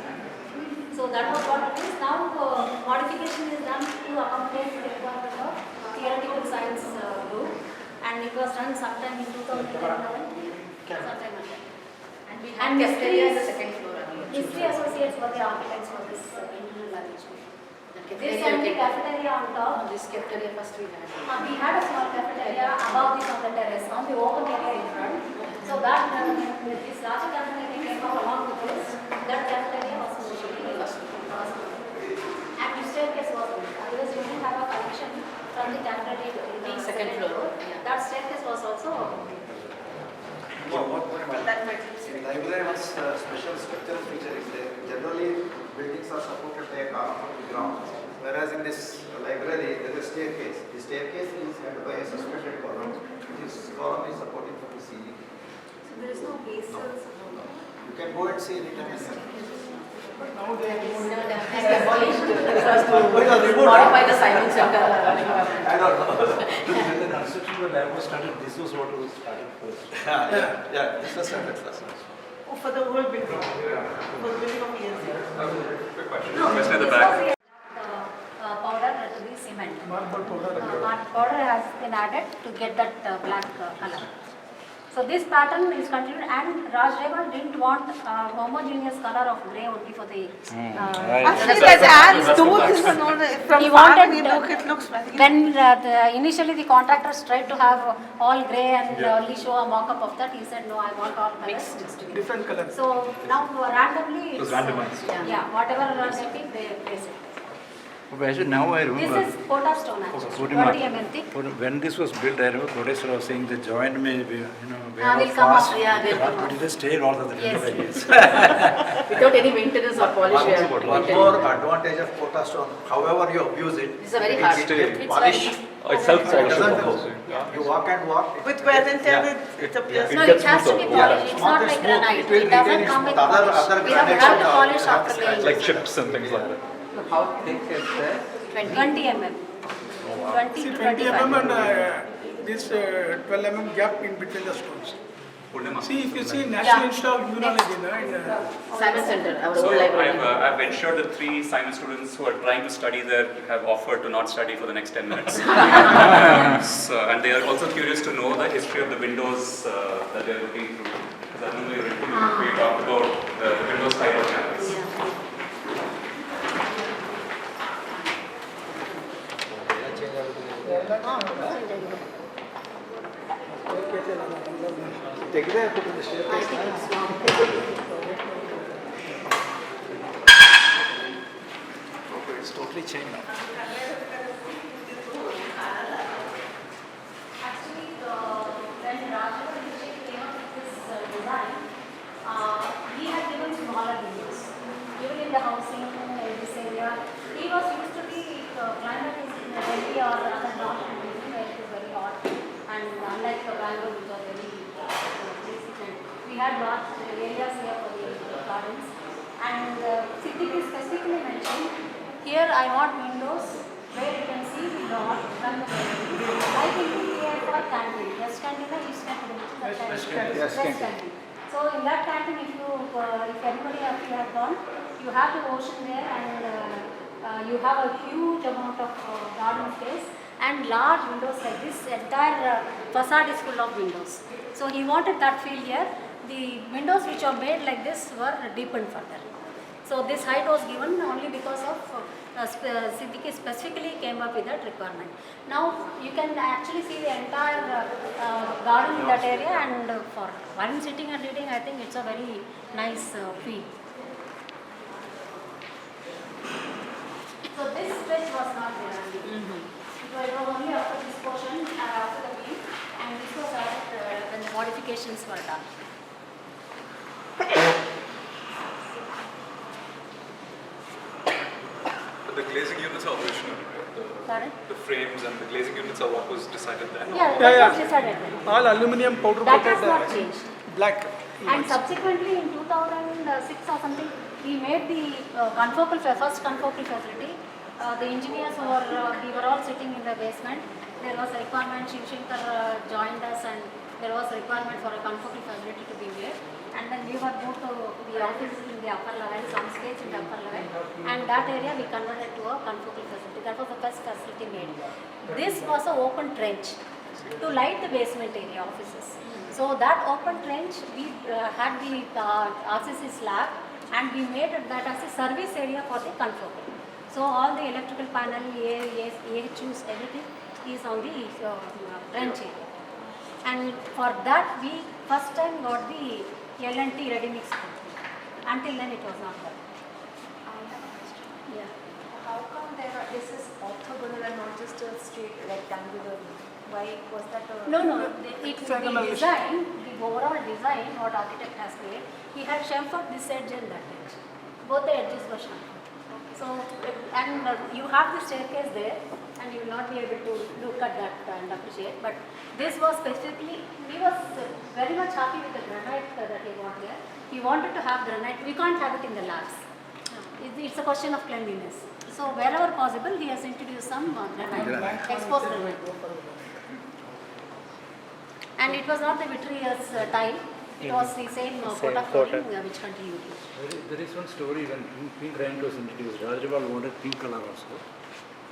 So that was what it is. Now modification is done to accommodate the requirement of theoretical science group, and it was done sometime in 2011, sometime like that. And cafeteria in the second floor. History associates were the architects for this internal arrangement. This and the cafeteria on top. This cafeteria first we had. We had a small cafeteria above this on the terrace, on the open area in front. So that this larger cafeteria came up along with this. That cafeteria was usually first. And the staircase was built. Otherwise, you didn't have a connection from the cafeteria to the Second floor. Yeah. That staircase was also. In library, one special structural feature is there. Generally, buildings are supported by a column from the ground, whereas in this library, there is a staircase. The staircase is held by a suspended column. This column is supporting from the ceiling. So there is no base. You can go and see anytime. But now they are doing Modify the Simon Center. I don't know. When the construction of the lab was started, this was what was started first. Yeah, this was started first. Oh, for the whole building. For the building of ESC. Quick question. No, Question at the this back. was the powder to the cement. marble powder. Powder has been added to get that black color. So this pattern is continued, and Raj Reval didn't want homogeneous color of grey only for the. Actually, that adds to this and all. From He far wanted when you look, it looks very. When initially the contractors tried to have all grey and only show a mock-up of that, he said no, I want all colors mixed together. Different colors. So now randomly, It was it's, randomized. yeah, whatever they pick, they place it. Actually, now I remember. This is Pota stone actually, Purima. 20 mm thick. When this was built, I remember Kodeswar was saying the joint may be, wear will off come fast, up, yeah, they'll come but it has stayed all the Yes. 25 years. Without any maintenance or polish. we are One maintaining. more advantage of Pota stone, however you abuse it, This is a very it hard gets stone. polished. It's It self-polishable doesn't also. go. You walk and walk. With wear and tear, it appears. No, it has to be polished. It's not like Smooth, granite. it will It doesn't retain come its with other polish. We have granites to are polish have after scratches. playing. Like chips and things like that. How thick is that? 20 mm. 20 See to 20 25. mm and this 12 mm gap in between the stones. See, if you see National Institute of Immunology, Simon Center, our So old library. I've ensured that 3 Simon students who are trying to study there have offered to not study for the next 10 minutes. So, and they are also curious to know the history of the windows that they are looking through. Because I remember we talked about the Windows type of channels. Take it, put in the staircase. It's totally changed now. Actually, when Rajavar came up with this design, he had given smaller windows. Even in the housing in this area, he was used to the climate is in Delhi or other north and where it is very hot, and unlike Bangalore, which are very basic, and we had large areas here for the gardens. And Siddhiki specifically mentioned, here I want windows where you can see the dawn from the building. I think here for canteen, west canteen or east canteen, West canteen. west canteen. So in that canteen, if anybody of you have gone, you have the ocean there, and you have a huge amount of garden space and large windows like this. Entire facade is full of windows. So he wanted that feel here. The windows which are made like this were deepened further. So this height was given only because of Siddhiki specifically came up with that requirement. Now you can actually see the entire garden in that area, and for one sitting and reading, I think it's a very nice feel. So this stretch was not there. It was only after this portion, after the wing, and this was added when the modifications were done. But the glazing units are operational. Pardon? The frames and the glazing units are what was decided then? Yeah, that was decided then. All aluminium powder That has coated not changed. black. And subsequently in 2006 or something, we made the first confocal facility. The engineers we were all sitting in the basement. There was a requirement, Shiv Shankar joined us, and there was a requirement for a confocal facility to be made. And then we were moved to the offices in the upper level, some space in the upper level, and that area we converted to a confocal facility. That was the first facility made. This was an open trench to light the basement area offices. So that open trench, we had the RCC slab, and we made that as a service area for the confocal. So all the electrical panel, AHUs, everything is on the trench area. And for that, we first time got the L&T ready mix. Until then, it was not done. I have a question. Yeah. How come this is orthogonal and not just a straight rectangular? Why was that a... No. The design, the overall design, what architect has made, he had chamfered this edge and that edge. Both the edges were chamfered. So, and you have the staircase there, and you will not be able to look at that and appreciate. But this was specifically, he was very much happy with the granite that he got there. He wanted to have granite. We can't have it in the labs. It's a question of cleanliness. So wherever possible, he has introduced some granite, exposed granite. And it was not the vitreous tile. It was the same Kota flooring which continued. There is one story when pink granite was introduced. Rajabal wanted pink color also.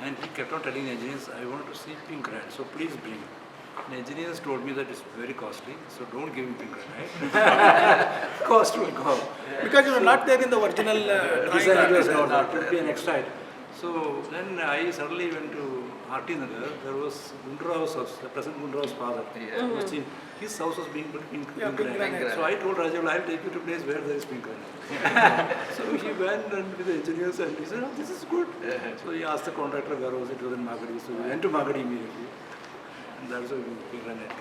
And he kept on telling the engineers, I want to see pink granite, so please bring. The engineers told me that it's very costly, so don't give him pink granite. Cost will go. Because you were not there in the original Design was not, it would be an extra item. So then I suddenly went to RT Nagar. There was Gundrao's house, the present Gundrao's father. His house was being built pink granite. So I told Rajabal, I'll take you to a place where there is pink granite. So he went and with the engineers and he said, oh, this is good. So he asked the contractor where was it. It was in Magadi. So we went to Magadi immediately. And that's why pink granite.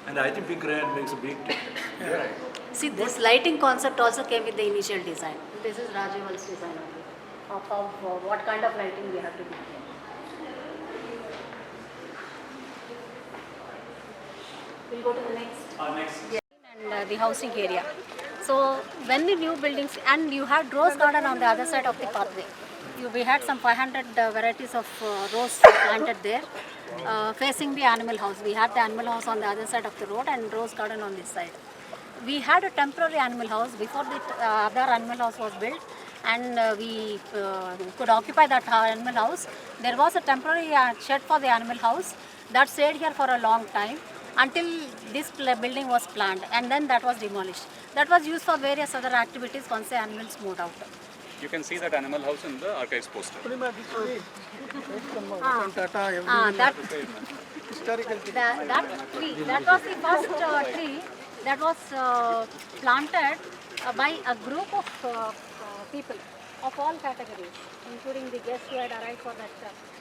And I think pink granite makes a big difference. See, this lighting concept also came with the initial design. This is Rajaval's design of what kind of lighting we have to do. We'll go to the next. And the housing area. So when the new buildings, and you had rose garden on the other side of the pathway. We had some 500 varieties of rose planted there, facing the animal house. We had the animal house on the other side of the road and rose garden on this side. We had a temporary animal house before the other animal house was built, and we could occupy that animal house. There was a temporary shed for the animal house that stayed here for a long time until this building was planned, and then that was demolished. That was used for various other activities once the animals moved out. You can see that animal house in the archives poster. That tree, that was the first tree that was planted by a group of people of all categories, including the guests who had arrived for that.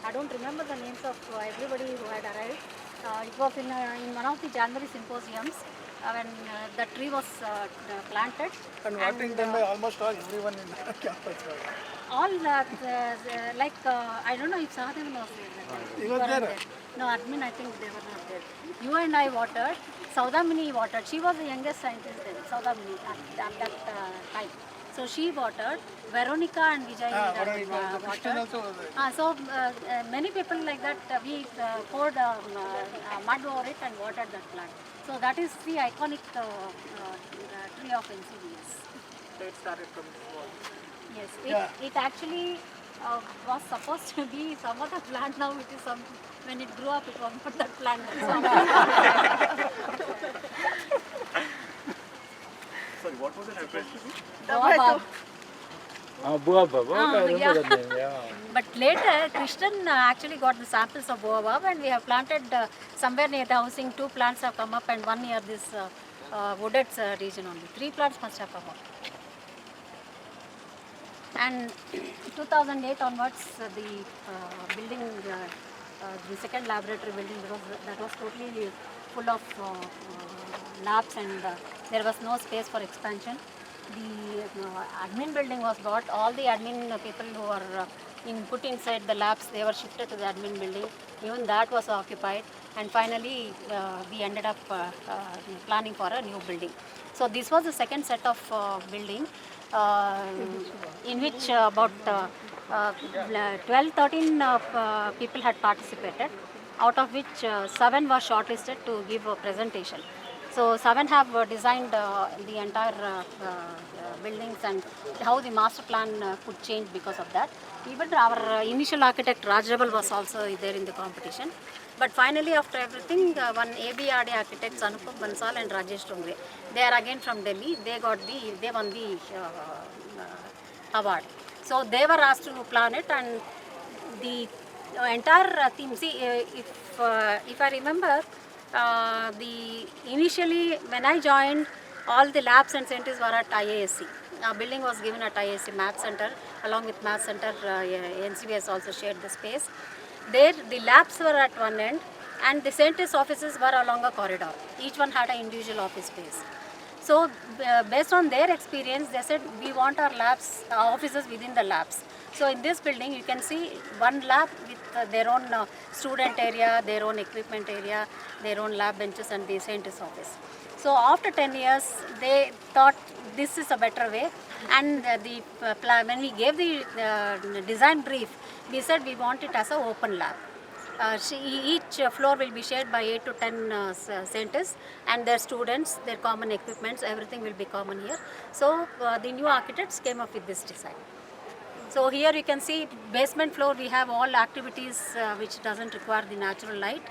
I don't remember the names of everybody who had arrived. It was in one of the January symposiums when the tree was planted. And watering done by almost everyone in the campus. All I don't know if Sahadevan was there. He was there? No, admin, I think they were not there. You and I watered. Saudamini watered. She was the youngest scientist then, Saudamini, at that time. So she watered. Veronica and Vijay watered. So many people like that, we poured mud over it and watered that plant. So that is the iconic tree of NCBS. So it started from this wall. Yes, it actually was supposed to be some other plant. Now it is some. When it grew up, it was not that plant. Sorry, what was it referred to? Baobab. Baobab. I remember that name. Yeah. But later, Krishnan actually got the samples of baobab, and we have planted somewhere near the housing. 2 plants have come up, and 1 near this wooded region only. 3 plants must have come up. And 2008 onwards, the building, the second laboratory building, that was totally full of labs, and there was no space for expansion. The admin building was bought. All the admin people who were put inside the labs. They were shifted to the admin building. Even that was occupied. And finally, we ended up planning for a new building. So this was the second set of building in which about 12-13 people had participated, out of which 7 were shortlisted to give a presentation. So 7 have designed the entire buildings and how the master plan could change because of that. Even our initial architect Rajabal was also there in the competition. But finally, after everything, one ABRD architects Anupam Bansal and Rajesh Tongre, they are again from Delhi. They won the award. So they were asked to plan it, and the entire theme. See, if I remember, initially when I joined, all the labs and centers were at IASC. Our building was given at IASC Math Center. Along with Math Center, NCBS also shared the space. There, the labs were at one end, and the centers offices were along a corridor. Each one had an individual office space. So, based on their experience, they said we want our labs, offices within the labs. So, in this building, you can see one lab with their own student area, their own equipment area, their own lab benches, and the scientist office. So, after 10 years, they thought this is a better way. And when we gave the design brief, we said we want it as an open lab. Each floor will be shared by 8 to 10 centers, and their students, their common equipments, everything will be common here. So the new architects came up with this design. So here you can see basement floor, we have all activities which doesn't require the natural light.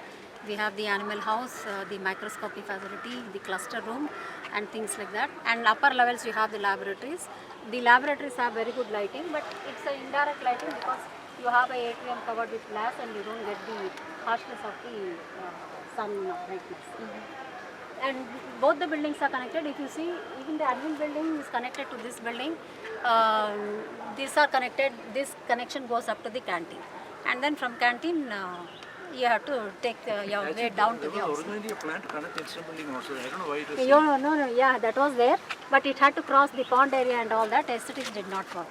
We have the animal house, the microscopy facility, the cluster room, and things like that. And upper levels you have the laboratories. The laboratories have very good lighting, but it's an indirect lighting because you have a atrium covered with glass and you don't get the harshness of the sun brightness. And both the buildings are connected. If you see, even the admin building is connected to this building. These are connected. This connection goes up to the canteen, and then from canteen you have to take your way down to the office. Originally a plan to connect instrument building also. I don't know why it was. No, yeah, that was there, but it had to cross the pond area and all that. Aesthetics did not work.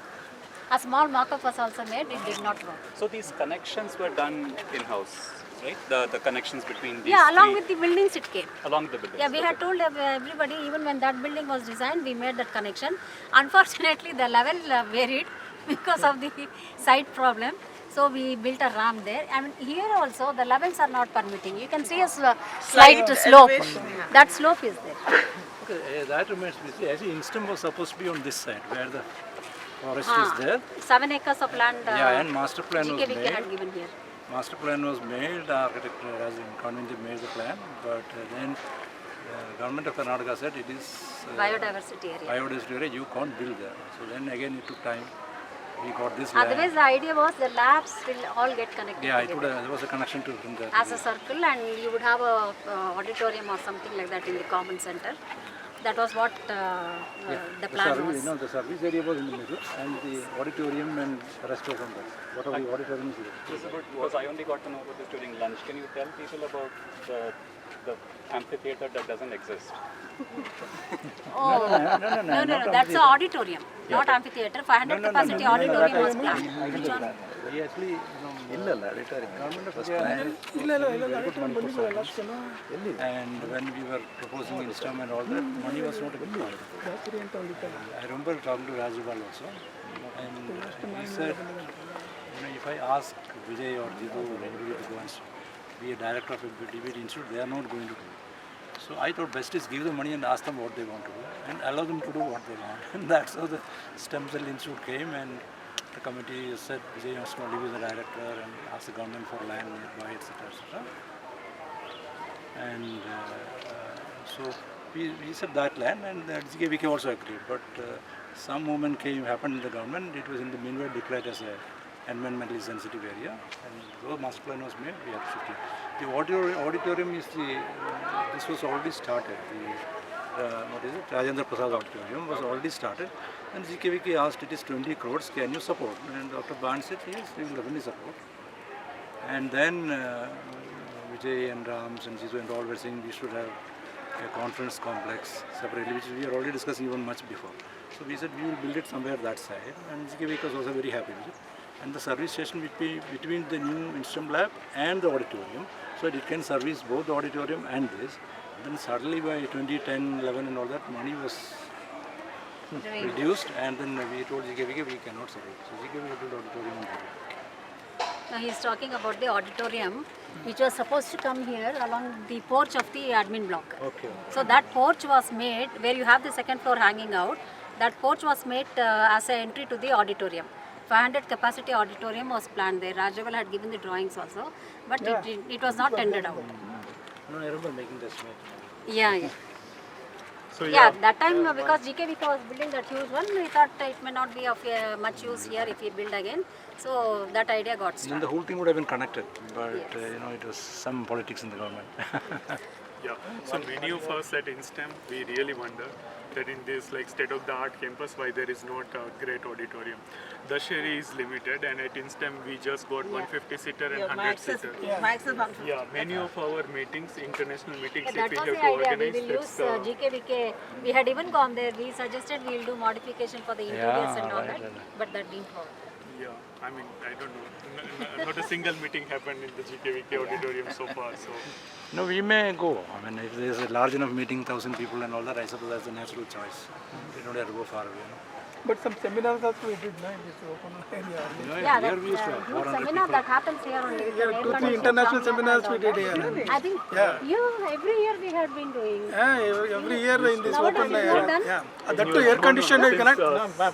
A small mock-up was also made. It did not work. So these connections were done in-house, right? The connections between these along with the buildings it came. Along with the buildings. Yeah, we had told everybody, even when that building was designed, we made that connection. Unfortunately, the level varied because of the site problem. So we built a ramp there. I mean, here also the levels are not permitting. You can see a slight slope. That slope is there. Okay, that reminds me. See, actually, Instem was supposed to be on this side, where the forest is there. 7 acres of land. And master plan was GKVK made. had given here. Master plan was made. The architect has convinced made the plan, but then government of Karnataka said it is Biodiversity area. Biodiversity area. You can't build there. So then again it took time. We got this Otherwise, land. the idea was the labs will all get connected. Yeah, together. there was a connection to from there. As a circle, and you would have a auditorium or something like that in the common center. That was what the plan was. The service area was in the middle, and the auditorium and the rest was on that. What are the auditoriums here? Because I only got to know about this during lunch. Can you tell people about the amphitheater that doesn't exist? No, that's an auditorium, not amphitheater. 500 capacity auditorium was planned. Which one? We actually, government of and when we were proposing Instam and all that, money was not available. I remember talking to Rajabal also, and he said, if I ask Vijay or Jidu or anybody to go and be a director of a debate institute, they are not going to do it. So I thought best is give them money and ask them what they want to do and allow them to do what they want. And that's how the Stem Cell Institute came, and the committee said Vijay must not be the director and ask the government for land nearby, etc. etc. And so we said that land, and the GKVK also agreed. But some movement happened in the government. It was in the meanwhile declared as a environmentally sensitive area, and though master plan was made, we had to shift it. The auditorium is this was already started. What is it? Rajendra Prasad Auditorium was already started, and GKVK asked, it is 20 crores, can you support? And Dr. Ban said, yes, we will definitely support. And then Vijay and Rams and Jizu and all were saying we should have a conference complex separately, which we are already discussing even much before. So we said we will build it somewhere that side, and GKVK was also very happy with it. and the service station will be between the new instrument lab and the auditorium, so it can service both the auditorium and this. Then suddenly by 2010, 11 and all that, money was reduced, and then we told GKVK we cannot serve it. So GKVK built auditorium and did it. Now he is talking about the auditorium, which was supposed to come here along the porch of the admin block. Okay. So that porch was made, where you have the second floor hanging out, that porch was made as an entry to the auditorium. 500 capacity auditorium was planned there. Rajaval had given the drawings also, but it was not tendered out. No, I remember making this estimate. Yeah. So Yeah, that time because GKVK was building that huge one, we thought it may not be of much use here if we build again. So that idea got Then started. the whole thing would have been connected, but it was some politics in the government. Yeah, so many of us at INSTEM, we really wonder that in this like state-of-the-art campus, why there is not a great auditorium. The share is limited, and at INSTEM we just got 150-seater and 100-seater. Max is 150. Yeah, many of our meetings, international meetings, Yeah, if that we was have the to idea. We organize, will use it's, GKVK. We had even gone there. We suggested we will do modification for the interiors and all right. that, but that didn't work. yeah, I mean, I don't know. Not a single meeting happened in the GKVK auditorium so far. So No, we may go. I mean, if there is a large enough meeting, 1,000 people and all that, I suppose that's a natural choice. We don't have to go far away. But some seminars also we did in this open area. Yeah, Here we used to that have huge 400 seminar people. that happens here only. Yeah, 2-3 international seminars we did here. I think every year we had been doing. Yeah, every year in this Nowadays open it's not done? area. Yeah, that too air conditioned, you cannot.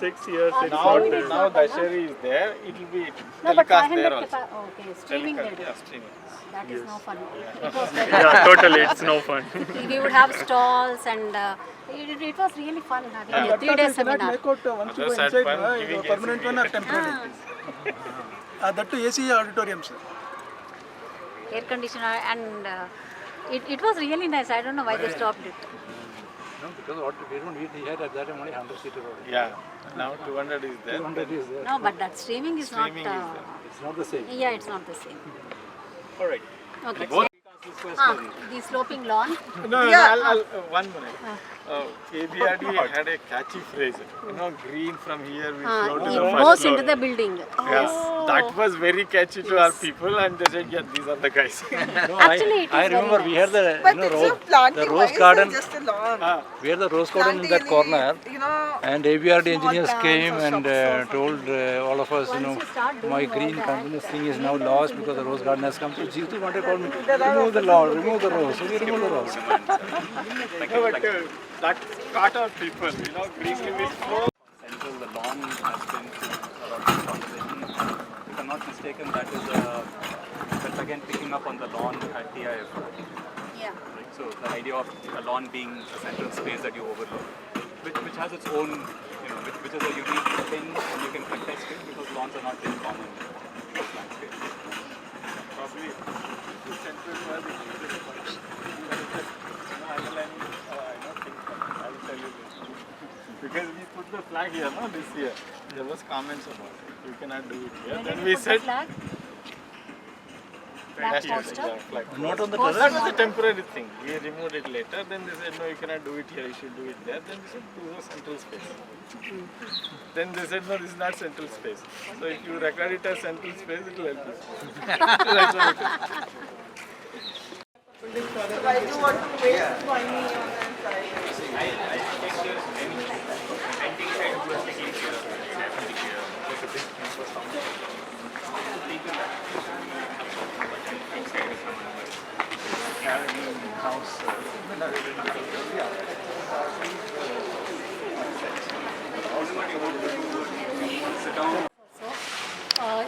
since 6 years, it's Now- not there. Now the share is there, it will be No, but telecast there 500 also. okay, streaming there. Yeah, streaming. That is no fun. It was very Yeah, totally, it's no fun. we would have stalls and it was really fun having a 3-day You cannot seminar. make out once you go Others had inside, fun giving permanent one or temporary. That too AC auditoriums. Air conditioner and it was really nice. I don't know why they stopped it. No, because we had at that time only 100-seater auditorium. Yeah, now 200 is there. 200 is there. No, but that streaming is Streaming not. is there. It's not the same. Yeah, it's not the same. All right. Okay. Both The sloping lawn. No, I'll 1 minute. ABRD had a catchy phrase, green from here will flow to the It first goes floor. into the building. Yeah, that was very catchy to our people, and they said, yeah, these are the guys. No, Actually, it is I remember very we had the But it's a planting, the why rose is garden. there just a lawn? We had the rose garden in that Planting corner, any, and ABRD engineers plants came or and shrubs or told all of us, Once you start doing my all green that, continuous thing is now lost because the rose garden has come. So Jitu wanted to call me, remove the lawn, remove the rose. So we removed the rose. No, but that caught our people, green will flow. Central, the lawn has been a lot of conversation. If I'm not mistaken, that's again picking up on the lawn at TIF. Yeah. Right? So the idea of a lawn being a central space that you overlook, which has its own, which is a unique thing, and you can contest it because lawns are not very common in this landscape. Probably the central was the greatest point. I will tell you this. Because we put the flag here, this year. There was comments about it. You cannot do it here. Where Then did we you put the said, flag? Flag last year, poster? yeah, flag. Not on the Poster. That was a temporary thing. We removed it later. Then they said, no, you cannot do it here. You should do it there. Then we said, this is a central space. Then they said, no, this is not central space. So if you record it as central space, it will help you. That's what it is. So why do you want to waste money on that side?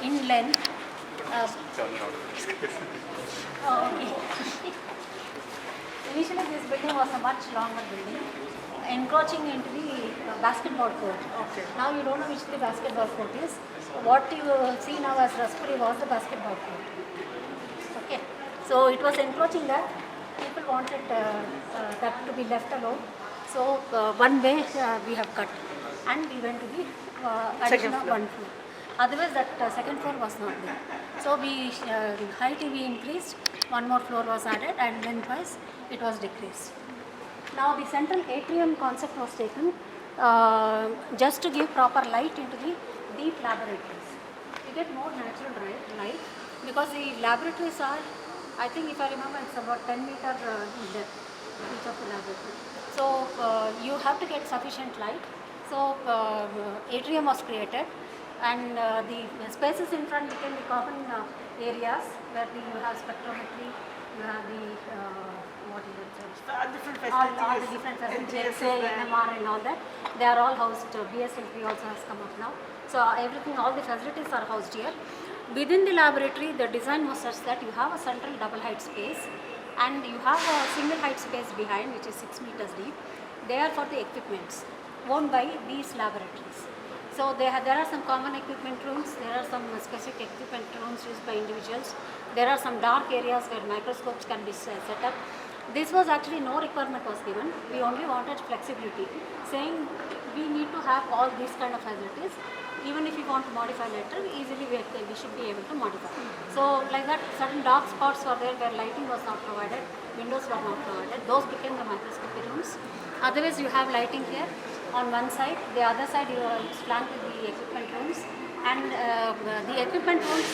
In length. Okay. Initially, this building was a much longer building, encroaching into the basketball court. Okay. Now you don't know which the basketball court is. What you see now as Raspuri was the basketball court. Okay. So it was encroaching that. People wanted that to be left alone. So one way we have cut, and we went to the addition of 1 floor. Otherwise, that second floor was not there. So we height we increased, 1 more floor was added, and lengthwise it was decreased. Now the central atrium concept was taken just to give proper light into the deep laboratories. you get more natural light because the laboratories are, I think if I remember, it's about 10 meter in depth, each of the laboratory. So you have to get sufficient light. So atrium was created, and the spaces in front became the common areas where you have spectrometry, you have the what is it? Different All facilities. the different facilities, NCBS XA, NMR and all that. They are all housed. BSLP also has come up now. So everything, all the facilities are housed here. Within the laboratory, the design was such that you have a central double height space and you have a single height space behind, which is 6 meters deep. They are for the equipments owned by these laboratories. So there are some common equipment rooms, there are some specific equipment rooms used by individuals. There are some dark areas where microscopes can be set up. This was actually no requirement was given. We only wanted flexibility, saying we need to have all these kind of facilities. Even if you want to modify later, easily we should be able to modify. So like that, certain dark spots were there where lighting was not provided, windows were not provided. Those became the microscopy rooms. Otherwise, you have lighting here on one side. The other side, it's flanked with the equipment rooms. And the equipment rooms,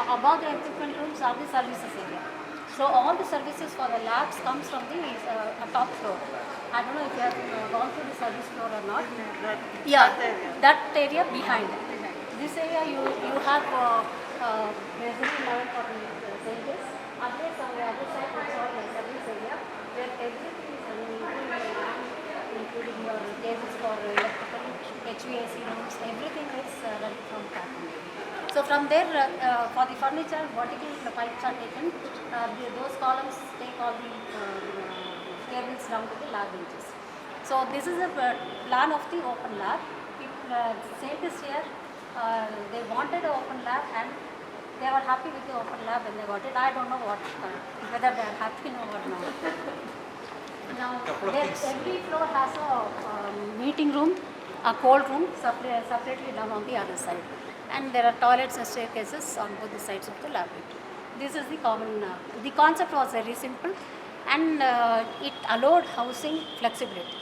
above the equipment rooms are the services area. So all the services for the labs comes from the top floor. I don't know if you have gone through the service floor or not. Yeah, that area behind. This area you have measuring level for the changes. Others on the other side, it's all the service area where everything is including your cables for electrical, HVAC rooms, everything is run from pattern. So from there, for the furniture, vertical the pipes are taken. Those columns take all the cables down to the lab benches. So this is a plan of the open lab. Scientists here, they wanted an open lab and they were happy with the open lab when they got it. I don't know whether they are happy or not. Now, every floor has a meeting room, a cold room separately down on the other side. And there are toilets and staircases on both the sides of the laboratory. This is the common, the concept was very simple and it allowed housing flexibility.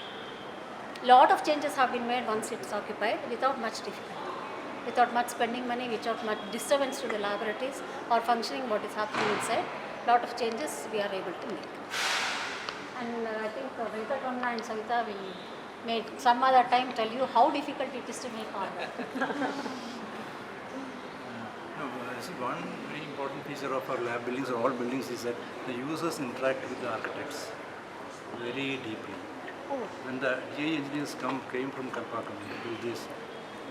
Lot of changes have been made once it's occupied without much difficulty, without much spending money, without much disturbance to the laboratories or functioning what is happening inside. Lot of changes we are able to make. And I think Venkatramana and Savita will make some other time tell you how difficult it is to make all that. This is one very important feature of our lab buildings or all buildings is that the users interact with the architects very deeply. When the GE engineers came from Kalpakam to build this,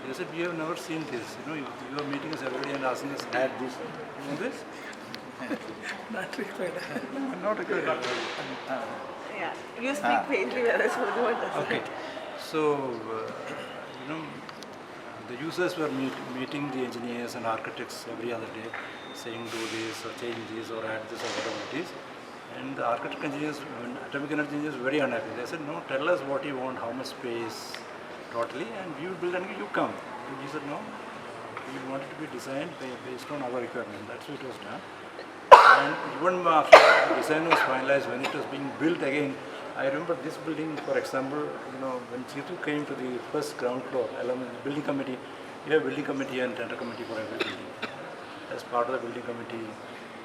they said, we have never seen this. You know, you are meeting us every day and asking us, add this, you know this? Not required. Not required. Yeah, you speak faintly, whereas Madhu doesn't. Okay, so, you know, the users were meeting the engineers and architects every other day, saying do this or change this or add this or whatever it is. And the architect engineers, atomic energy engineers were very unhappy. They said, no, tell us what you want, how much space totally, and we will build and you come. And we said, no, we want it to be designed based on our requirement. That's what it was done. And even after the design was finalized, when it was being built again, I remember this building, for example, you know, when Chitu came to the first ground floor, along with the building committee, you have building committee and tender committee for every building. As part of the building committee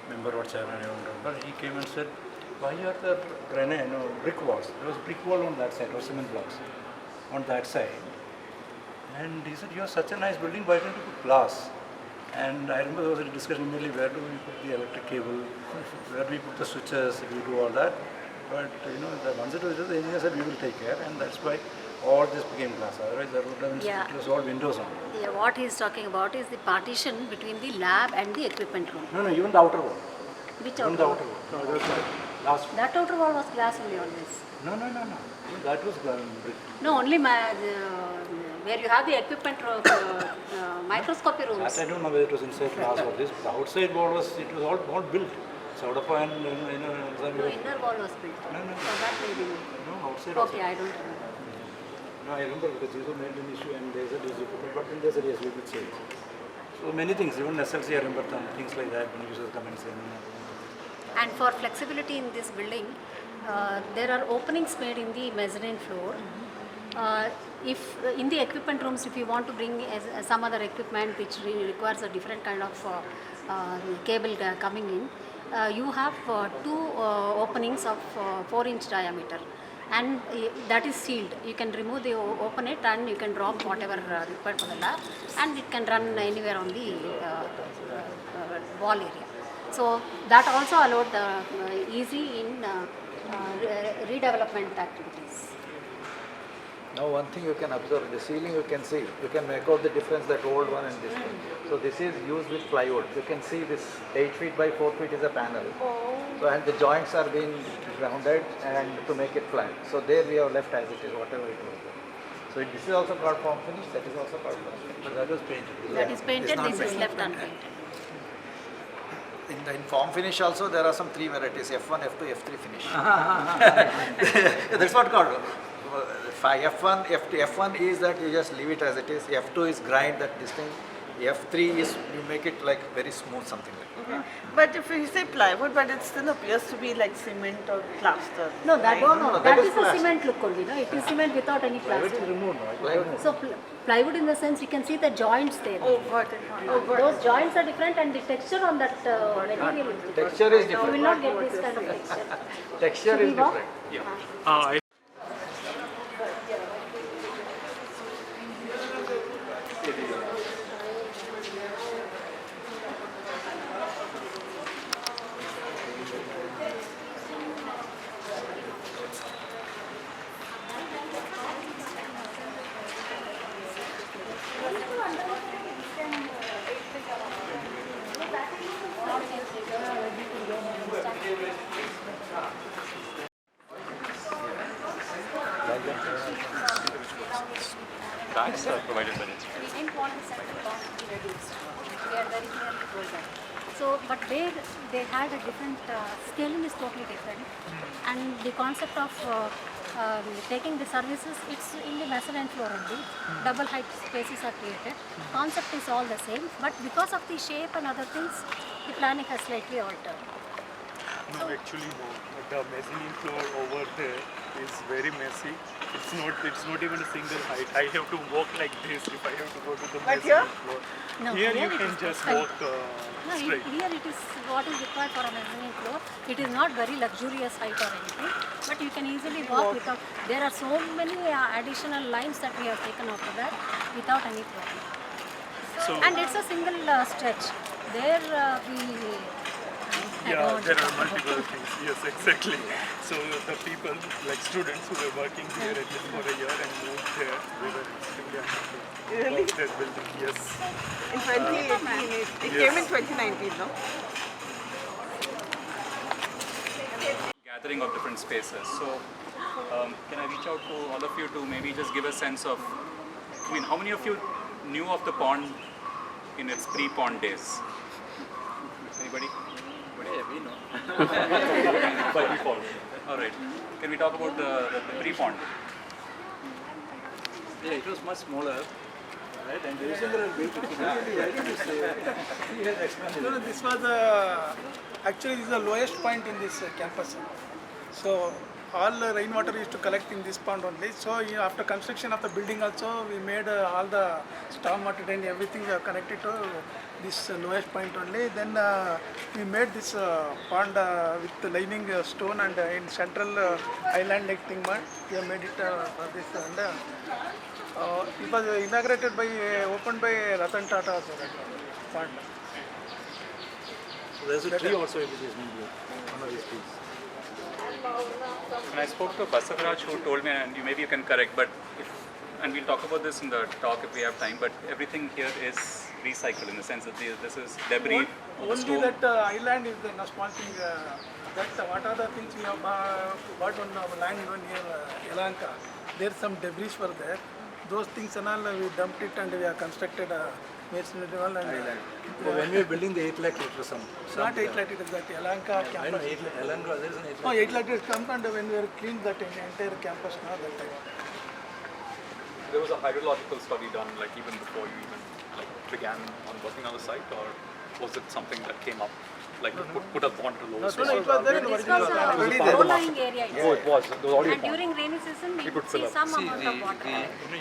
member or chairman, I don't remember, he came and said, why are there granite, brick walls? There was brick wall on that side, or cement blocks on that side. And he said, you have such a nice building, why don't you put glass? And I remember there was a discussion immediately, where do we put the electric cable, where do we put the switches, we do all that. But you know, once it was just, the engineer said we will take care, and that's why all this became glass. Otherwise, it was all windows on. Yeah, what he is talking about is the partition between the lab and the equipment room. No, even the outer wall. Which even outer the wall? outer wall. No, that was last one. That outer wall was glass only always. No. That was brick. No, only where you have the equipment microscopy rooms. That I don't know whether it was inside glass or this. The outside wall was all built. So out of an No, inner wall was built. No. So that may be. No, outside. Okay, I don't remember. No, I remember because Jisu made an issue and they said but then they said yes, we could change. So many things, even SLC I remember things like that when users come and say no. And for flexibility in this building, there are openings made in the mezzanine floor If in the equipment rooms, if you want to bring some other equipment which requires a different kind of cable coming in, you have two openings of 4-inch diameter, and that is sealed. You can remove the open it and you can drop whatever required for the lab, and it can run anywhere on the wall area. So that also allowed easy in redevelopment activities. Now one thing you can observe, the ceiling you can see, you can make out the difference that old one and this one. So this is used with plywood. You can see this 8 feet by 4 feet is a panel. So and the joints are being grounded and to make it flat. So there we have left as it is, whatever it was. So this is also called form finish, that is also called form finish. But that was painted. That is painted, this is left unpainted. In form finish also there are some 3 varieties, F1, F2, F3 finish. That's what called. F1, F2, F1 is that you just leave it as it is. F2 is grind that this thing. F3 is you make it like very smooth, something like that. Okay. But if you say plywood, but it still appears to be like cement or plaster. No, that, right? that is a cement look only. No? It is cement without any plaster. So plywood in the sense you can see the joints there. Oh, got it. Oh, got Those joints are different, and the texture on that material is different. Texture is different. You will not get this kind of texture. Texture is different. I Bags are provided by NCBS. We didn't want the central cost to be reduced. We are very clearly told that. So, but there they had a different, scaling is totally different. And the concept of taking the services, it's in the mezzanine floor only. Double height spaces are created. Concept is all the same, but because of the shape and other things, the planning has slightly altered. No, actually no. The mezzanine floor over there is very messy. It's not even a single height. I have to walk like this if I have to go to the mezzanine floor. No, here you it can is just perfect. walk straight. Here it is what is required for a mezzanine floor. It is not very luxurious height or anything, but you can easily walk without. There are so many additional lines that we have taken out of that without any problem. So, And it's a single stretch. There yeah, there are multiple things. Yes, exactly. So the people, like students who were working here at least for a year and moved there, they were extremely unhappy Really? about that building. Yes. In 2018, it came in 2019, no? Gathering of different spaces. So, can I reach out to all of you to maybe just give a sense of, I mean, how many of you knew of the pond in its pre-pond days? Anybody? Yeah, we know. By default. All right. Can we talk about the pre-pond? Yeah, it was much smaller, right? And there is a big No, this was actually this is the lowest point in this campus. So all the rainwater used to collect in this pond only. So after construction of the building also, we made all the stormwater drain, everything we have connected to this lowest point only. Then we made this pond with the lining stone, and in central island like thing mud, we have made it for this. And it was inaugurated by, opened by Ratan Tata also, that pond. So there's a tree also which is moved, one of these trees. When I spoke to Basavaraj, who told me, and maybe you can correct, but and we'll talk about this in the talk if we have time, but everything here is recycled in the sense that this is debris. Only that island is the small thing. What are the things we have bought on land near Yelahanka? There's some debris were there. Those things and all we dumped it and we have constructed a masonry wall and island. When we were building the 8 lakh liters, Not 8 lakh liters, that Yelahanka campus. I know 8 lakh, there is an 8 lakh. No, 8 lakh liters come, and when we were cleaned that entire campus now that time. There was a hydrological study done like even before you even like began on working on the site, or was it something that came up like to put a pond to lower. No, it was there in the This original. was a low-lying area. Oh, it was. There was already a And pond. during rainy season, we It would would see fill up. some See, amount of water.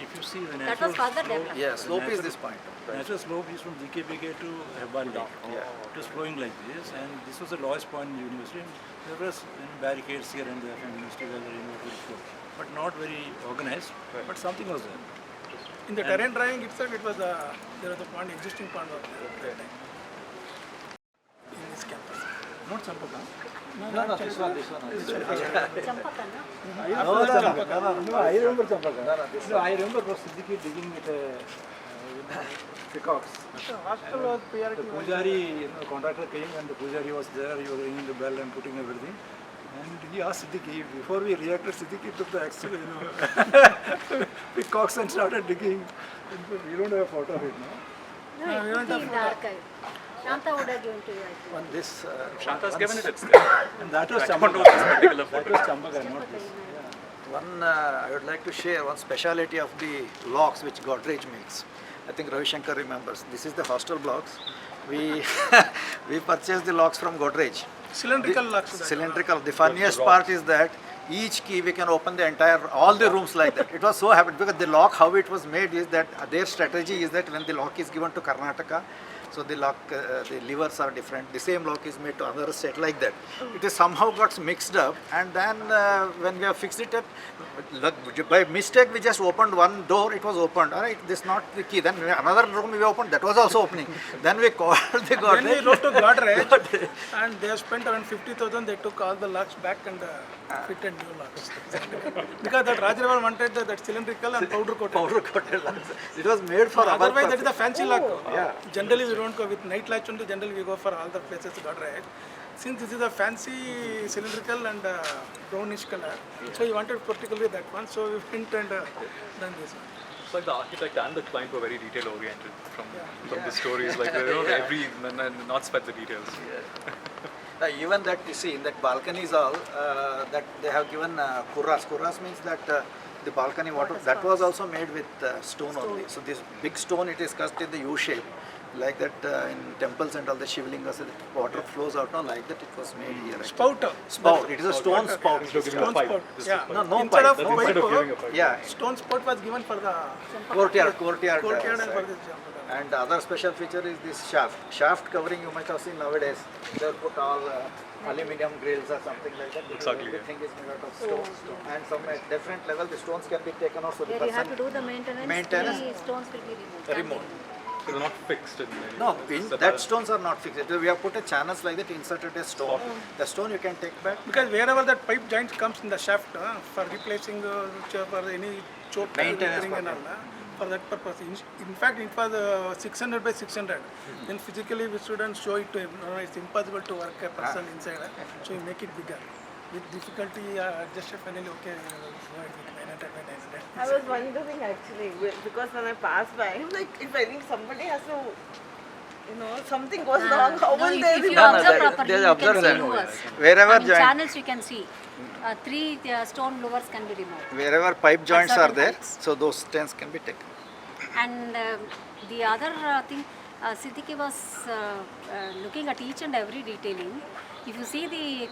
if you see the That was natural further slope, developed. Yeah, slope is this point. natural slope is from GKVK to Hebbal Lake. It was flowing like this, and this was the lowest point in the university. There was barricades here and there from the university where the rainwater would flow, but not very organized. But something was there. In the terrain drawing itself, it was there was a pond, existing pond was there at that time. In this campus. Not Champaka. No, this one. Champaka, no? No, I remember Champaka. No, I remember Siddiqui digging with peacocks. The hostel was priority. The Pujari, contractor came and the Pujari was there. He was ringing the bell and putting everything. And he asked Siddiqui, before we reacted, Siddiqui took the axle, peacocks and started digging. We don't have a photo of it now. No, it could be in the archive. Shanta would have given to you, I think. On this, Shanta's given it, it's there. And that was I don't know Champaka. this particular That photo. was Champaka, not this. one I would like to share one speciality of the locks which Godrej makes. I think Ravi Shankar remembers. This is the hostel blocks. We we purchased the locks from Godrej. Cylindrical locks. Cylindrical. The funniest part is that each key we can open the entire, all the rooms like that. It was so happy because the lock, how it was made is that their strategy is that when the lock is given to Karnataka, so the lock, the levers are different. The same lock is made to other state like that. It is somehow got mixed up, and then when we have fixed it up, by mistake we just opened one door. It was opened. All right, this is not the key. Then another room we opened. That was also opening. Then we called the Then we Godrej. wrote to Godrej, and they have spent around 50,000. They took all the locks back and fitted new locks. Because that Rajaravar wanted that cylindrical and powder coated. Powder coated locks. It was made for our Otherwise, that is purpose. the fancy lock. Yeah. Generally, we don't go with night latch only. Generally, we go for all the places Godrej. Since this is a fancy cylindrical and brownish color, so we wanted particularly that one. So we went and done this one. It's like the architect and the client were very detail oriented from the stories. Like every not spec the details. Even that you see in that balcony is all that they have given kurras. Kurras means that the balcony water that was also made with stone only. So this big stone, it is cast in the U shape, like that in temples and all the shivlingas. The water flows out. No, like that it was made here. Spout. Spout. It is a stone spout. Stone spout. Yeah. No Instead pipe. of No pipe, pipe. Yeah. stone spout was given for the Courtyard. courtyard and side. for this jump. And the other special feature is this shaft. Shaft covering you might have seen nowadays. They put all aluminium grills or something like that. Exactly, Everything is made out of stone. And some at different level the stones can be taken off. So the Where you have to person. do the maintenance, Maintenance. 3 stones will be removed. So they're not fixed in any No, separate- that stones are not fixed. We have put a channels like that, inserted a stone. The stone you can take back. Because wherever that pipe joint comes in the shaft for replacing for any choke Maintenance repairing and all, for that purpose. In fact, it was 600 by 600. Then physically we shouldn't show it to him. No, it's impossible to work a person inside. So we make it bigger. With difficulty, adjusted finally, okay, go ahead with 900 by 900. I was wondering actually, because when I pass by, I'm like, if I think somebody has to, something goes wrong, how No, will if they you remember? observe properly, they you observe can see that. louvers. Wherever In joint, channels you can see 3 stone louvers can be removed. wherever pipe joints are certain there, pipes. so those stones can be taken. And the other thing, Siddiqui was looking at each and every detailing. If you see the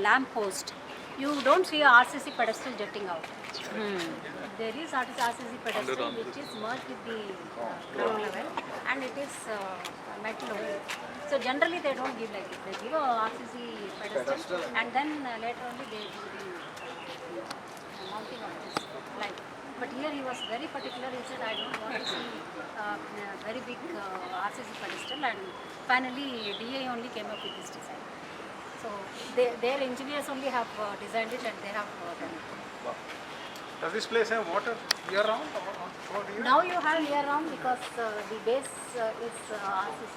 lamp post, you don't see a RCC pedestal jutting out. There is RCC pedestal which is merged with the ground level, and it is metal only. So generally they don't give like this. They give a RCC pedestal, and then later only they do the mounting of this light. But here he was very particular. He said, I don't want to see very big RCC pedestal, and finally DA only came up with this design. So their engineers only have designed it, and they have done it. Does this place have water year round? Now you have year round because the base is RCC.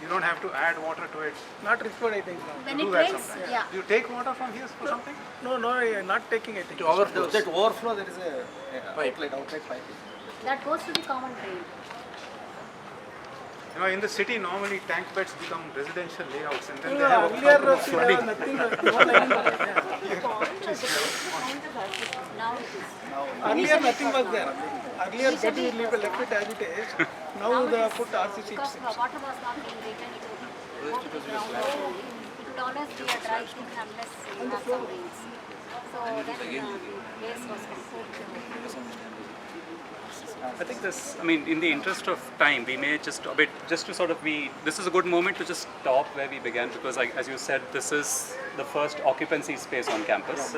You don't have to add water to it. Not required, I think. When Do it that rains, sometimes. yeah. You take water from here for something? No, not taking it. That overflow, there is a outlet pipe. That goes to the common drain. In the city, normally tank beds become residential layouts, and then they No, have a earlier problem of flooding. nothing. No line. Now it is. Earlier nothing was there. Earlier that we left it as it is. Now they put RCC. Because water was not being retained, it was go to the ground level only. be a dry thing unless you have some rains. So then the place was completely. I think this, I mean, in the interest of time, we may just a bit, just to sort of be, this is a good moment to just stop where we began because, as you said, this is the first occupancy space on campus.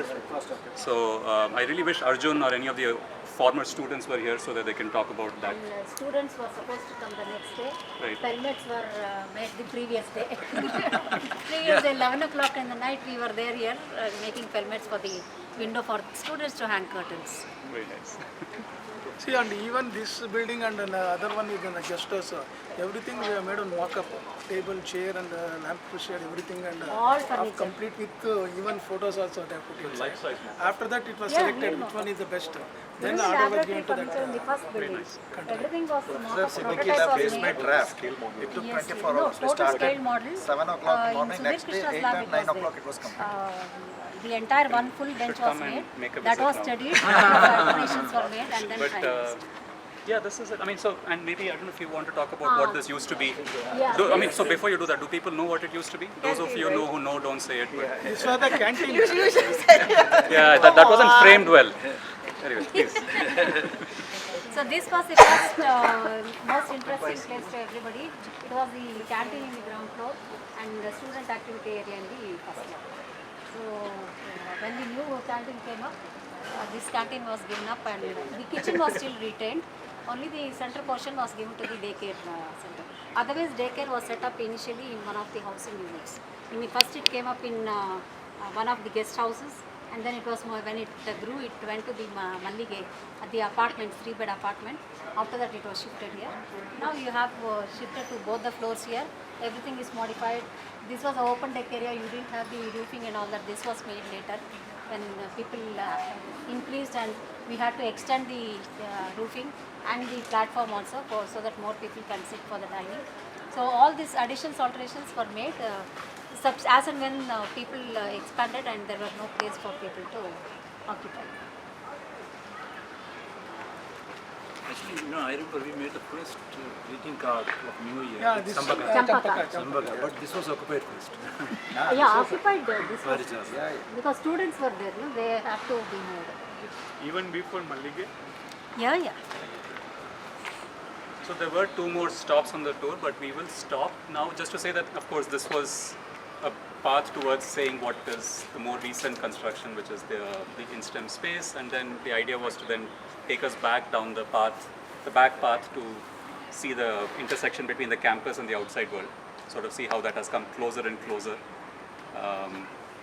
So I really wish Arjun or any of the former students were here so that they can talk about that. And students were supposed to come the next day. Right. Pelmets were made the previous day. Previous day, 11 o'clock in the night, we were there here making pelmets for the window for students to hang curtains. Very nice. See, and even this building and the other one is in the guest house. Everything we have made on mock-up. Table, chair and lamp shade, everything and All furniture. complete with even photos also they have put inside. After that it was selected which one is the best. Then the order was given to furniture in the that. first building. Everything was mock-up. Sir, Prototype Simikila was basement made. draft. It took Yes, 24 no, hours. We total started scale model. 7 o'clock in morning, Sudhir next day Krishna's 8 lab and it 9 was o'clock there. it was complete. The entire one full bench was come and made. make a That visit was now. studied. Operations were made and then But finalized. yeah, this is it. I mean, so, and maybe, I don't know if you want to talk about what this used to be. Yeah. I mean, so before you do that, do people know what it used to be? Those of you know who know, don't say it. But This was the canteen. yeah, that wasn't framed well. Anyway, please. So this was the first most interesting place to everybody. It was the canteen in the ground floor and the student activity area in the first floor. So when the new canteen came up, this canteen was given up and the kitchen was still retained. Only the center portion was given to the daycare center. Otherwise, daycare was set up initially in one of the housing units. In the first, it came up in one of the guest houses, and then it was more, when it grew, it went to the Mallige, the apartment, 3-bed apartment. After that, it was shifted here. Now you have shifted to both the floors here. Everything is modified. This was an open deck area. You didn't have the roofing and all that. This was made later when people increased, and we had to extend the roofing and the platform also so that more people can sit for the dining. So all these additions, alterations were made as and when people expanded and there was no place for people to occupy. Actually, I remember we made the first greeting card of New Year. Yeah, with this Champaka. Sambaka, but this was occupied first. Yeah, occupied this was, Marichas. because students were there, no? They have to be moved. Even before Mallige? Yeah. So there were 2 more stops on the tour, but we will stop now just to say that, of course, this was a path towards saying what is the more recent construction, which is the in-STEM space, and then the idea was to then take us back down the path, the back path, to see the intersection between the campus and the outside world, sort of see how that has come closer and closer,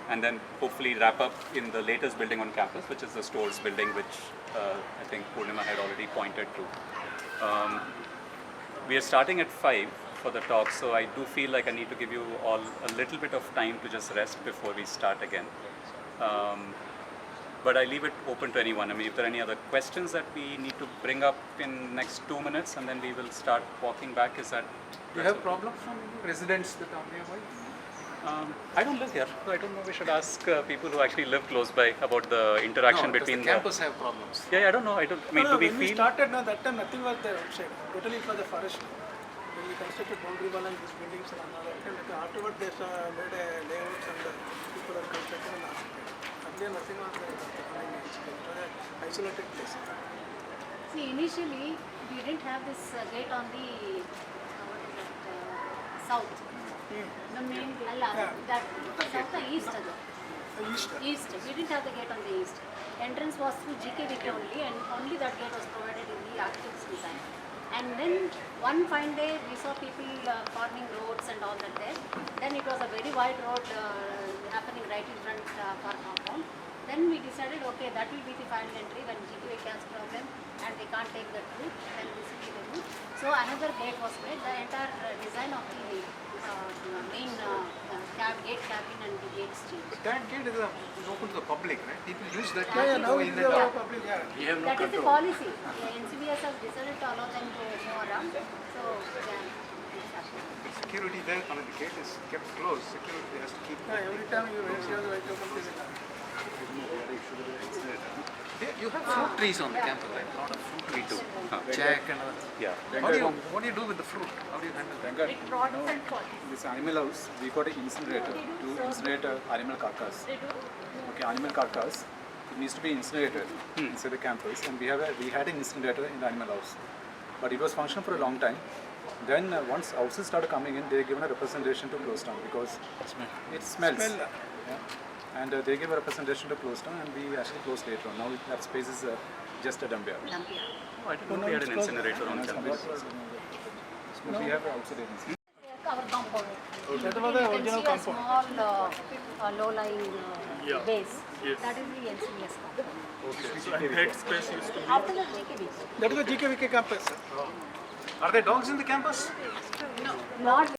and then hopefully wrap up in the latest building on campus, which is the stores building, which I think Purnima had already pointed to. We are starting at 5 for the talk, so I do feel like I need to give you all a little bit of time to just rest before we start again. But I leave it open to anyone. I mean, if there are any other questions that we need to bring up in next 2 minutes, and then we will start walking back. Is that? Do you have problems from residents that are nearby? I don't live here, so I don't know. We should ask people who actually live close by about the interaction No, between does the campus have problems? Yeah, I don't know. I mean, do we When we feel? started, that time nothing was there outside. Totally it was a forest. When we constructed boundary wall and these buildings and all that, and afterward they made a layouts and people are constructed and occupied. Earlier nothing was there. It was an isolated place. See, initially we didn't have this gate on the south. The main that south or east East. We didn't have the gate on the east. Entrance was through GKVK only, and only that gate was provided in the architect's design. And then one fine day we saw people forming roads and all that there. Then it was a very wide road happening right in front of our compound. Then we decided, okay, that will be the final entry when GKVK has problem and they can't take that route, then this will be the route. So another gate was made. The entire design of the main gate cabin and the gates changed. That gate is open to the public, right? People use that Yeah, gate to now go it in is and out. public. Yeah. We have no That is the control. policy. The NCBS has decided to allow them to move around. So, it's happening. The security there, the gate is kept closed. Security has to keep. Every time you raise your vehicle, You have fruit trees on the campus, right? A lot of fruit trees. We do. Jack and other. Yeah. What do you do with the fruit? How do you handle that? Venkat, this animal house, we got an incinerator to incinerate animal carcass. Okay, animal carcass, it needs to be incinerated inside the campus, and we had an incinerator in the animal house. But it was functional for a long time. Then once houses started coming in, they given a representation to close down because it smells. Yeah. And they gave a representation to close down, and we actually closed later on. Now that space is just a dump yard. Oh, I didn't know we had an incinerator on campus. But we have outside incinerator. Our compound. That was the You can original see a compound. small low-lying base. Yes. That is the NCBS compound. Okay. So and that space used to be. After the GKVK. That is the GKVK campus. Are there dogs in the campus? Not